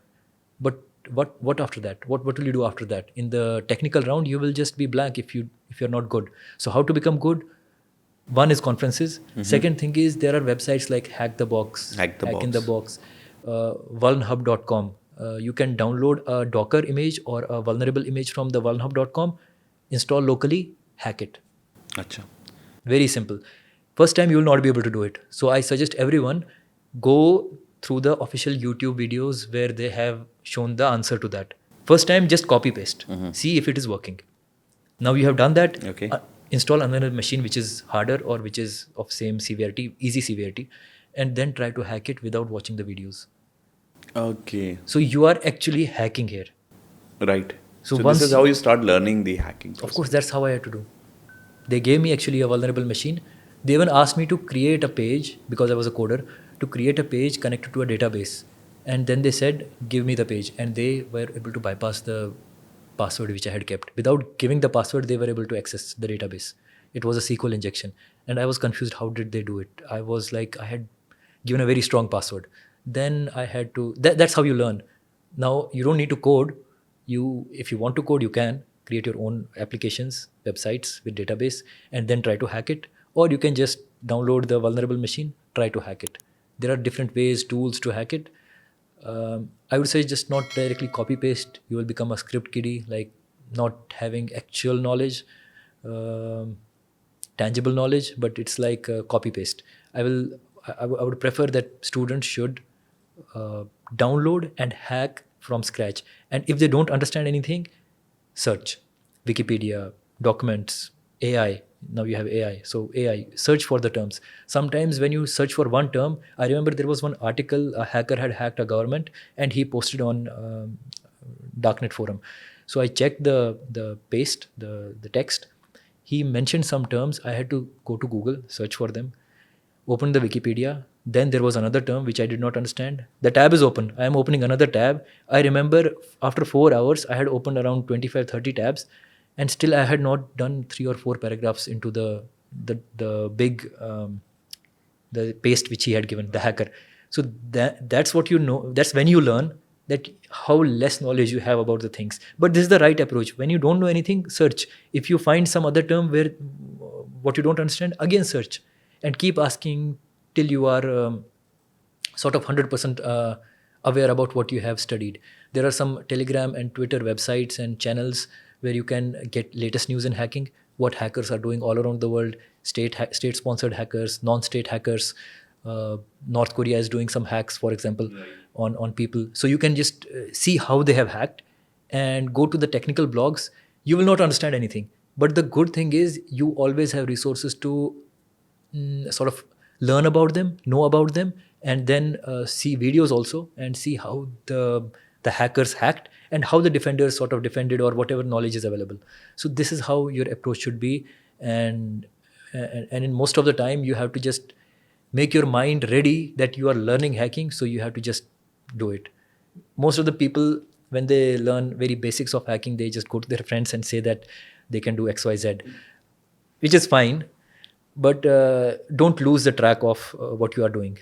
But what after that? What will you do after that? In the technical round, you will just be blank if you're not good. So how to become good? One is conferences. Second thing is there are websites like Hack the Box, Hack the Hack in Box. the Box, vulnhub.com. You can download a Docker image or a vulnerable image from the vulnhub.com, install locally, hack it. Acha. Very simple. First time you will not be able to do it. So I suggest everyone go through the official YouTube videos where they have shown the answer to that. First time just copy paste. See if it is working. Now you have done that. Okay. Install another machine which is harder or which is of same severity, easy severity, and then try to hack it without watching the videos. Okay. So you are actually hacking here. Right. So So this once is how you start learning the hacking Of process. course, that's how I had to do. They gave me actually a vulnerable machine. They even asked me to create a page, because I was a coder, to create a page connected to a database. And then they said, give me the page. And they were able to bypass the password which I had kept. Without giving the password, they were able to access the database. It was a SQL injection. And I was confused, how did they do it? I was like, I had given a very strong password. Then I had to, that's how you learn. Now, you don't need to code. If you want to code, you can create your own applications, websites with database, and then try to hack it. Or you can just download the vulnerable machine, try to hack it. There are different ways, tools to hack it. I would say just not directly copy paste. You will become a script kiddie, like not having actual knowledge, um, tangible knowledge, but it's like copy paste. I would prefer that students should download and hack from scratch. And if they don't understand anything, search Wikipedia, documents, AI. Now you have AI. So AI, search for the terms. Sometimes when you search for one term, I remember there was one article, a hacker had hacked a government and he posted on Darknet forum. So I checked the text. He mentioned some terms. I had to go to Google, search for them, open the Wikipedia. Then there was another term which I did not understand. The tab is open. I am opening another tab. I remember after 4 hours, I had opened around 25, 30 tabs, and still I had not done 3 or 4 paragraphs into the big the paste which he had given, the hacker. So that's what you know. That's when you learn that how less knowledge you have about the things. But this is the right approach. When you don't know anything, search. If you find some other term where what you don't understand, again search and keep asking till you are sort of 100% aware about what you have studied. There are some Telegram and Twitter websites and channels where you can get latest news in hacking, what hackers are doing all around the world, state sponsored hackers, non-state hackers. North Korea is doing some hacks, for example, on people. So you can just see how they have hacked and go to the technical blogs. You will not understand anything. But the good thing is you always have resources to sort of learn about them, know about them, and then see videos also and see how the hackers hacked and how the defenders sort of defended or whatever knowledge is available. So this is how your approach should be, and in most of the time you have to just make your mind ready that you are learning hacking, so you have to just do it. Most of the people, when they learn very basics of hacking, they just go to their friends and say that they can do XYZ, which is fine. but don't lose the track of what you are doing.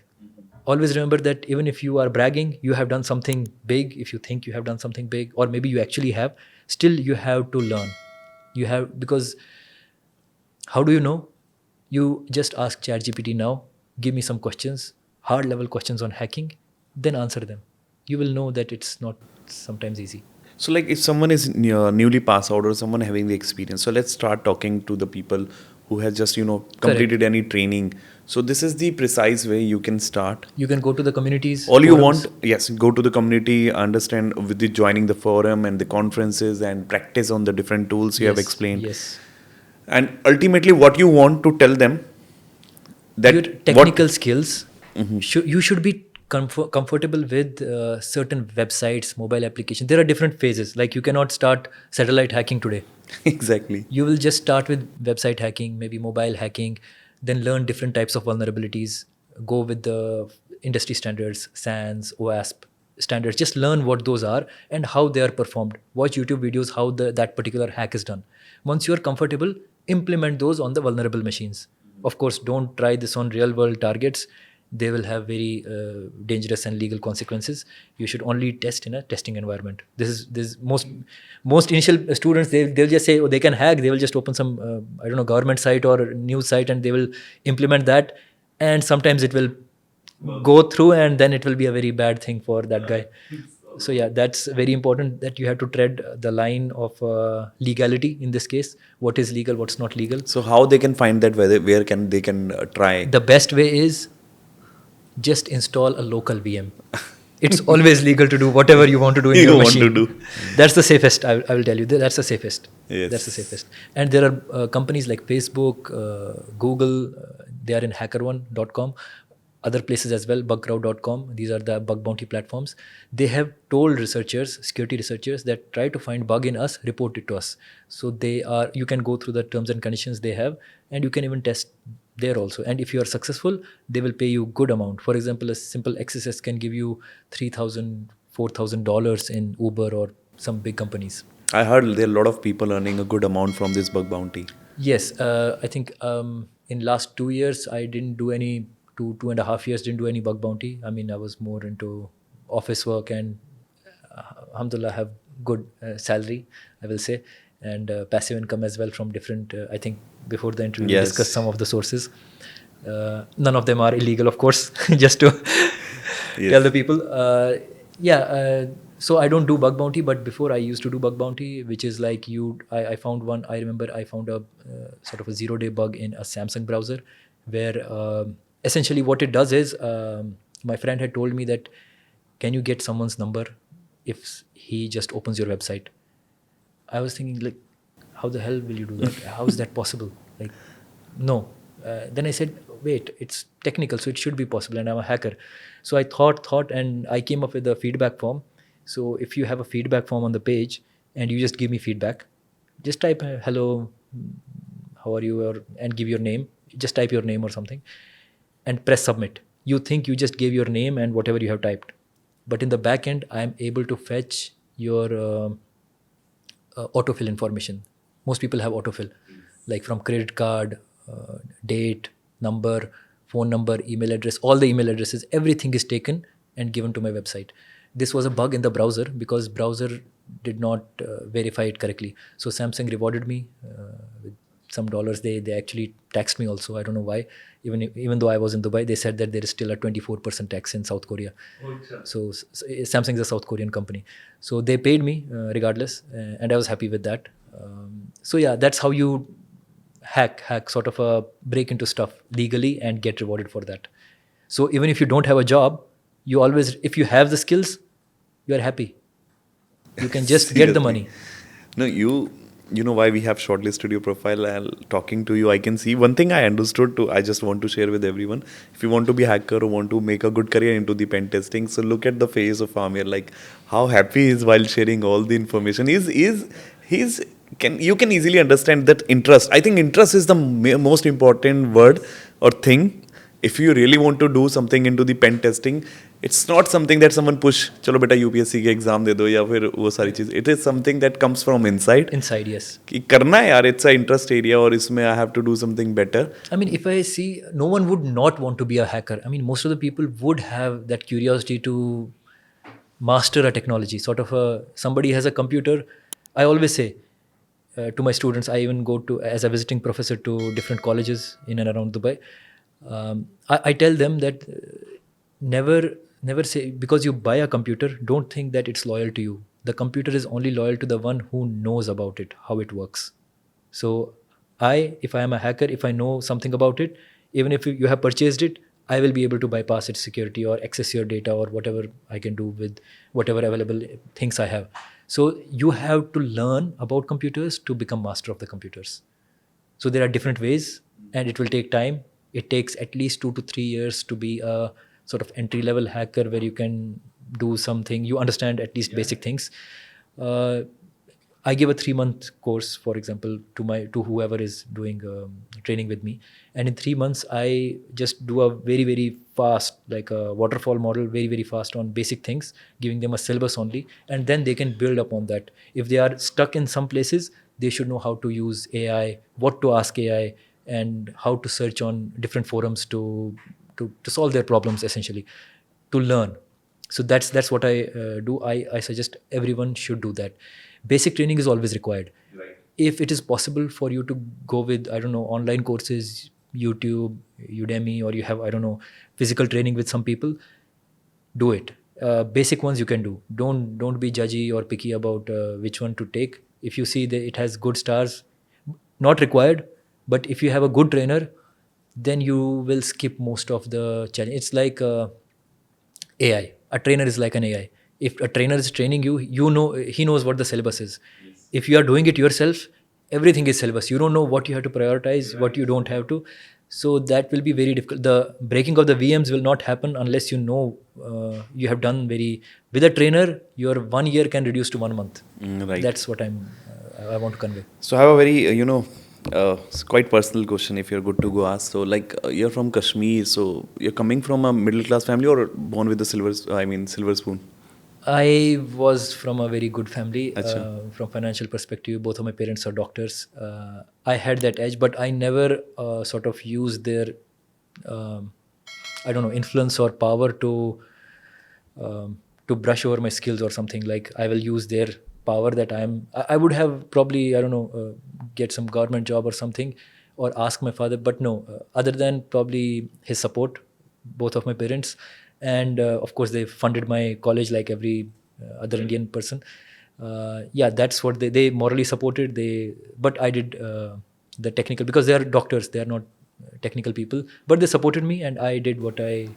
Always remember that even if you are bragging, you have done something big. If you think you have done something big, or maybe you actually have, still you have to learn. You have, because how do you know? You just ask ChatGPT now, give me some questions, hard level questions on hacking, then answer them. You will know that it's not sometimes easy. So, like, if someone is newly passed out or someone having the experience, so let's start talking to the people who has just Correct. completed any training. So this is the precise way you can start. You can go to the communities, All you forums. want, yes, go to the community, understand with the joining the forum and the conferences and practice on the different tools you have Yes, explained. yes. And ultimately, what you want to tell them Your that what. technical skills, you should be comfortable with certain websites, mobile applications. There are different phases. Like, you cannot start satellite hacking today. Exactly. You will just start with website hacking, maybe mobile hacking, then learn different types of vulnerabilities, go with the industry standards, SANS, OASP standards. Just learn what those are and how they are performed. Watch YouTube videos how that particular hack is done. Once you are comfortable, implement those on the vulnerable machines. Of course, don't try this on real world targets. They will have very dangerous and legal consequences. You should only test in a testing environment. This is most initial students, they'll just say, oh, they can hack. They will just open some I don't know, government site or news site, and they will implement that, and sometimes it will go through, and then it will be a very bad thing for that guy. So yeah, that's very important, that you have to tread the line of legality in this case. What is legal, what's not legal. So how they can find that, where can they can try. The best way is just install a local VM. It's always legal to do whatever you want to do in your You want to machine. do. That's the safest. I will tell you. That's the safest. That's the Yes. safest. And there are companies like Facebook, Google. They are in hackerone.com. Other places as well, bugcrowd.com. These are the bug bounty platforms. They have told researchers, security researchers, that try to find bug in us, report it to us. So they are. You can go through the terms and conditions they have, and you can even test there also. And if you are successful, they will pay you good amount. For example, a simple XSS can give you $3,000, $4,000 in Uber or some big companies. I heard there are a lot of people earning a good amount from this bug bounty. Yes, I think in last 2 years I didn't do any, 2.5 years didn't do any bug bounty. I mean, I was more into office work, and alhamdulillah have good salary, I will say, and passive income as well from different. I think before the interview we Yes. discussed some of the sources. None of them are illegal, of course, just to tell the people. So I don't do bug bounty, but before I used to do bug bounty, which is like I found one. I remember I found a sort of a 0-day bug in a Samsung browser, where essentially what it does is, my friend had told me that, can you get someone's number if he just opens your website? I was thinking, like, how the hell will you do that? How is that possible? Like, no. Then I said, wait, it's technical, so it should be possible, and I'm a hacker. So I thought, and I came up with a feedback form. So if you have a feedback form on the page and you just give me feedback, just type hello, how are you, and give your name. Just type your name or something and press submit. You think you just gave your name and whatever you have typed, but in the back end, I am able to fetch your autofill information. Most people have autofill, like from credit card, date, number, phone number, email address, all the email addresses, everything is taken and given to my website. This was a bug in the browser because browser did not verify it correctly. So Samsung rewarded me with some dollars. They actually taxed me also. I don't know why. Even though I was in Dubai, they said that there is still a 24% tax in South Korea. So Samsung is a South Korean company. So they paid me regardless, and I was happy with that. So yeah, that's how you hack sort of a break into stuff legally and get rewarded for that. So even if you don't have a job, you always, if you have the skills, you are happy. You can just get the Seriously. money. No, you know why we have shortlisted your profile. And talking to you, I can see one thing I understood too. I just want to share with everyone. If you want to be a hacker or want to make a good career into the pen testing, so look at the face of Amir. Like how happy he is while sharing all the information. He's can you can easily understand that interest. I think interest is the most important word or thing if you really want to do something into the pen testing, it's not something that someone push, चलो बेटा UPSC के exam दे दो या फिर वो सारी चीज. It is something that comes from inside. Inside, yes. कि करना है यार, it's a interest area और इसमें I have to do something better. I mean, if I see, no one would not want to be a hacker. I mean, most of the people would have that curiosity to master a technology. Sort of somebody has a computer. I always say to my students, I even go to as a visiting professor to different colleges in and around Dubai. I tell them that never say, because you buy a computer, don't think that it's loyal to you. The computer is only loyal to the one who knows about it, how it works. So if I am a hacker, if I know something about it, even if you have purchased it, I will be able to bypass its security or access your data or whatever I can do with whatever available things I have. So you have to learn about computers to become master of the computers. So there are different ways, and it will take time. It takes at least 2 to 3 years to be a sort of entry level hacker where you can do something, you understand at least basic things. I give a 3-month course, for example, to whoever is doing training with me, and in 3 months I just do a very very fast, like a waterfall model, very very fast on basic things, giving them a syllabus only, and then they can build upon that. If they are stuck in some places, they should know how to use AI, what to ask AI, and how to search on different forums to solve their problems, essentially, to learn. So that's what I do. I suggest everyone should do that. Basic training is always required. Right. If it is possible for you to go with, I don't know, online courses, YouTube, Udemy, or you have, I don't know, physical training with some people, do it. Basic ones you can do. Don't be judgy or picky about which one to take. If you see that it has good stars, not required, but if you have a good trainer, then you will skip most of the challenge. It's like AI. A trainer is like an AI. If a trainer is training you, he knows what the syllabus is. Yes. If you are doing it yourself, everything is syllabus. You don't know what you have to prioritize, Right. what you don't have to. So that will be very difficult. The breaking of the VMs will not happen unless you know you have done with a trainer. Your 1 year can reduce to 1 month. Right. That's what I want to convey. So I have a very, it's quite personal question if you're good to go ask. So like you're from Kashmir, so you're coming from a middle class family or born with a silver spoon? I was from a very good family. Acha. From financial perspective, both of my parents are doctors. I had that edge, but I never sort of used their, I don't know, influence or power to brush over my skills or something. Like I will use their power that I would have probably, I don't know, get some government job or something, or ask my father. But no, other than probably his support, both of my parents. And of course, they funded my college like every other Indian person. Yeah, that's what they morally supported. But I did the technical, because they are doctors. They are not technical people, but they supported me, and I did what I.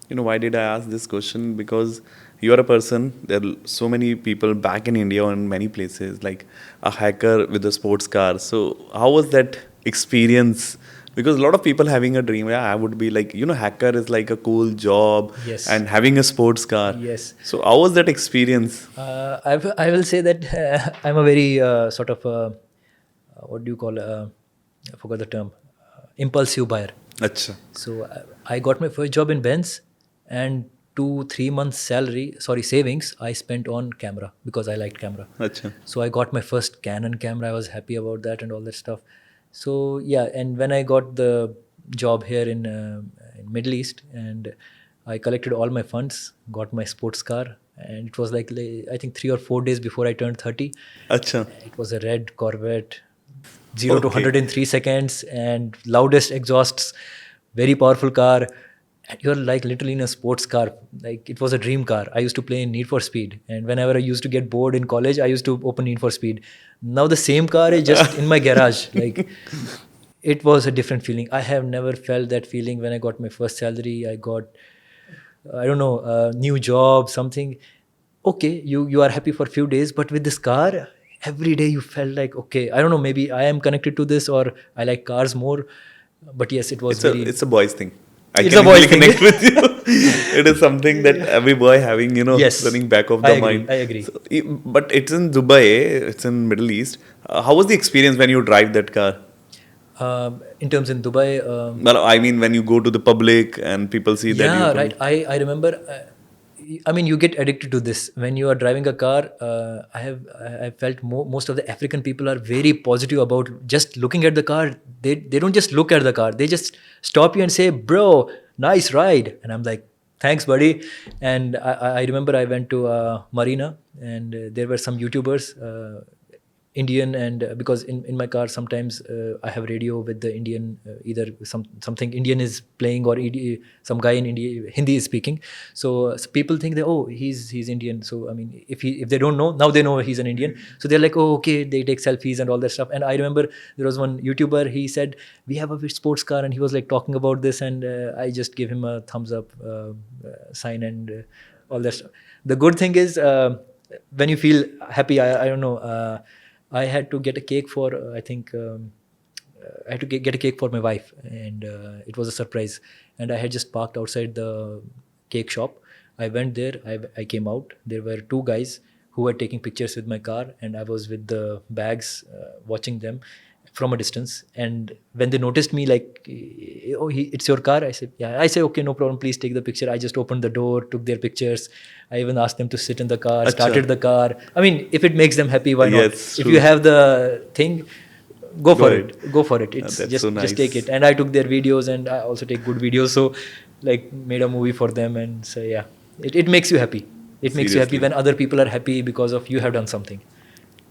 Why did I ask this question? Because you are a person, there are so many people back in India or in many places, like a hacker with a sports car. So how was that experience? Because a lot of people having a dream, I would be like, hacker is like a cool job. Yes. And having a sports car. Yes. So how was that experience? I will say that I'm a very sort of, what do you call, I forgot the term, impulsive buyer. Achha. So I got my first job in Benz, and 2-3 months savings I spent on camera, because I liked camera. Achha. So I got my first Canon camera. I was happy about that and all that stuff. So yeah, and when I got the job here in Middle East, and I collected all my funds, got my sports car, and it was like I think 3 or 4 days before I turned 30. Achha. It was a red Corvette, 0 to 100 in 3 seconds, and loudest exhausts, very powerful car. And you're like literally in a sports car. Like it was a dream car. I used to play in Need for Speed, and whenever I used to get bored in college, I used to open Need for Speed. Now the same car is just in my garage. Like it was a different feeling. I have never felt that feeling when I got my first salary. I got, I don't know, a new job, something. Okay, you are happy for a few days, but with this car, every day you felt like, okay, I don't know, maybe I am connected to this, or I like cars more. But yes, it was It's a boy's thing. I It's can a boy's really thing. connect with you. It is something that every boy having, Yes. running back of the mind. I agree. So, but it's in Dubai, it's in Middle East. How was the experience when you drive that car? In terms in Dubai, Well, I mean, when you go to the public and people see that you're yeah, putting. right. I remember. I mean, you get addicted to this when you are driving a car. I felt most of the African people are very positive about just looking at the car. They don't just look at the car. They just stop you and say, "Bro, nice ride." And I'm like, "Thanks, buddy." And I remember I went to Marina, and there were some YouTubers. Indian, and because in my car sometimes I have radio with the Indian, either something Indian is playing, or some guy in India Hindi is speaking. So people think that, oh, he's Indian. So I mean, if they don't know, now they know he's an Indian. So they're like, oh, okay, they take selfies and all that stuff. And I remember there was one YouTuber, he said we have a sports car, and he was like talking about this, and I just gave him a thumbs up sign, and all that stuff. The good thing is, when you feel happy, I don't know, I had to get a cake for I think I had to get a cake for my wife, and it was a surprise. And I had just parked outside the cake shop. I went there. I came out. There were two guys who were taking pictures with my car, and I was with the bags watching them from a distance. And when they noticed me, like, oh, it's your car? I said, yeah. I said, okay, no problem. Please take the picture. I just opened the door, took their pictures. I even asked them to sit in the car, Acha. started the car. I mean, if it makes them happy, why not? Yes, If you true. have the thing, go Go for ahead. it. Go for it. It's That's so just take nice. it. And I took their videos, and I also take good videos. So, like, made a movie for them. And so, yeah, it makes you happy. It makes you happy Seriously. when other people are happy because of you have done something.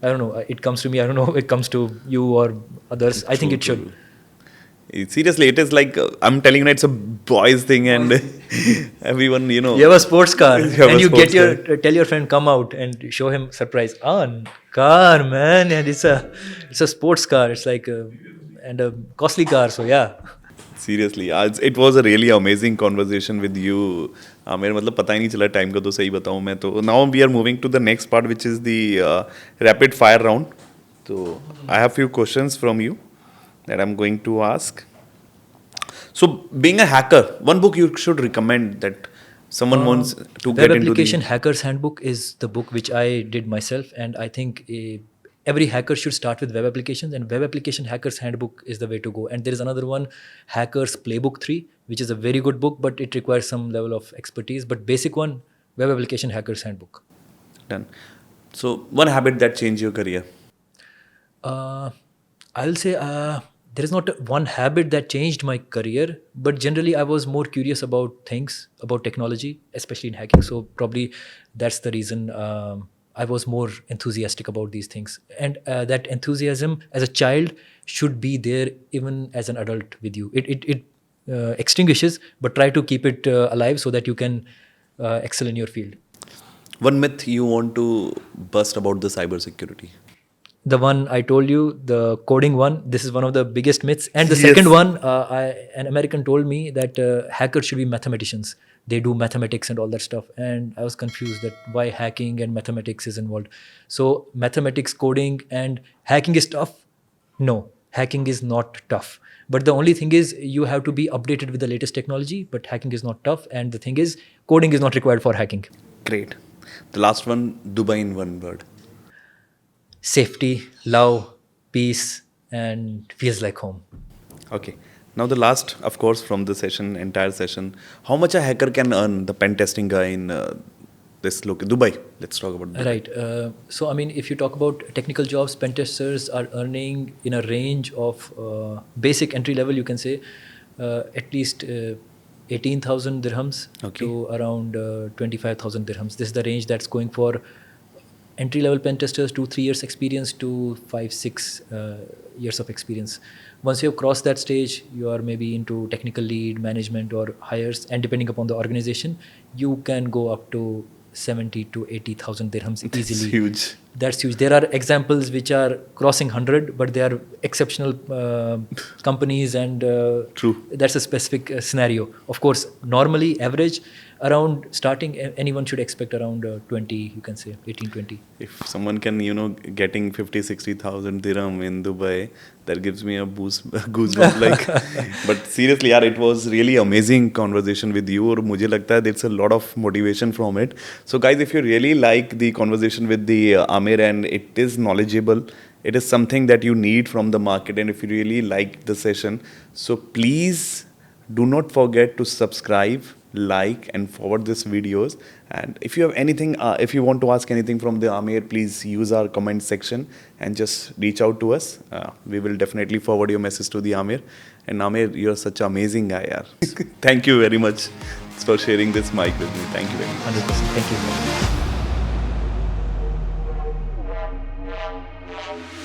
I don't know. It comes to me. I don't know. It comes to you or others. I think True, it should. true. Seriously, it is like I'm telling you, it's a boys thing, and everyone, You have a sports car, you have and a you get sports your car. tell your friend come out and show him surprise. Ah, car, man, and it's a sports car. It's like and a costly car. So yeah. Seriously, it was a really amazing conversation with you. मेरे मतलब पता ही नहीं चला time का, तो सही बताऊँ मैं तो. Now we are moving to the next part, which is the rapid fire round. So I have few questions from you that I'm going to ask. So being a hacker, one book you should recommend that someone wants to Web get into the. Application Hacker's Handbook is the book which I did myself, and I think every hacker should start with web applications, and Web Application Hacker's Handbook is the way to go. And there is another one, Hacker's Playbook 3, which is a very good book, but it requires some level of expertise. But basic one, Web Application Hacker's Handbook. Done. So one habit that changed your career. I'll say there is not one habit that changed my career, but generally I was more curious about things, about technology, especially in hacking. So probably that's the reason I was more enthusiastic about these things. And that enthusiasm as a child should be there even as an adult with you. It extinguishes, but try to keep it alive so that you can excel in your field. One myth you want to bust about the cybersecurity. The one I told you, the coding one, this is one of the biggest myths. And the Yes. second one, an American told me that hackers should be mathematicians. They do mathematics and all that stuff. And I was confused that why hacking and mathematics is involved. So mathematics, coding, and hacking is tough. No, hacking is not tough. But the only thing is you have to be updated with the latest technology, but hacking is not tough. And the thing is, coding is not required for hacking. Great. The last one, Dubai in one word. Safety, love, peace, and feels like home. Okay. Now the last, of course, from the session, entire session, how much a hacker can earn, the pen testing guy in this Dubai. Let's talk about Dubai. Right. So, I mean, if you talk about technical jobs, pen testers are earning in a range of basic entry level, you can say, at least 18,000 dirhams Okay. to around 25,000 dirhams. This is the range that's going for entry level pen testers, 2-3 years experience to 5-6 years of experience. Once you have crossed that stage, you are maybe into technical lead, management, or hires, and depending upon the organization, you can go up to 70 to 80,000 dirhams That's easily. huge. That's huge. There are examples which are crossing 100, but they are exceptional companies, and True. that's a specific scenario. Of course, normally average around starting, anyone should expect around 20, you can say 18, 20. If someone can, getting 50, 60,000 dirham in Dubai, that gives me a boost, goosebump. Like, but seriously, yaar, it was really amazing conversation with you. और मुझे लगता है there's a lot of motivation from it. So guys, if you really like the conversation with the Amir and it is knowledgeable it is something that you need from the market, and if you really like the session, so please do not forget to subscribe, like, and forward these videos. And if you have anything, if you want to ask anything from the Amir, please use our comment section and just reach out to us. We will definitely forward your message to the Amir. And Amir, you're such an amazing guy, yaar. Thank you very much for sharing this mic with me. Thank you very much. 100%. Thank you.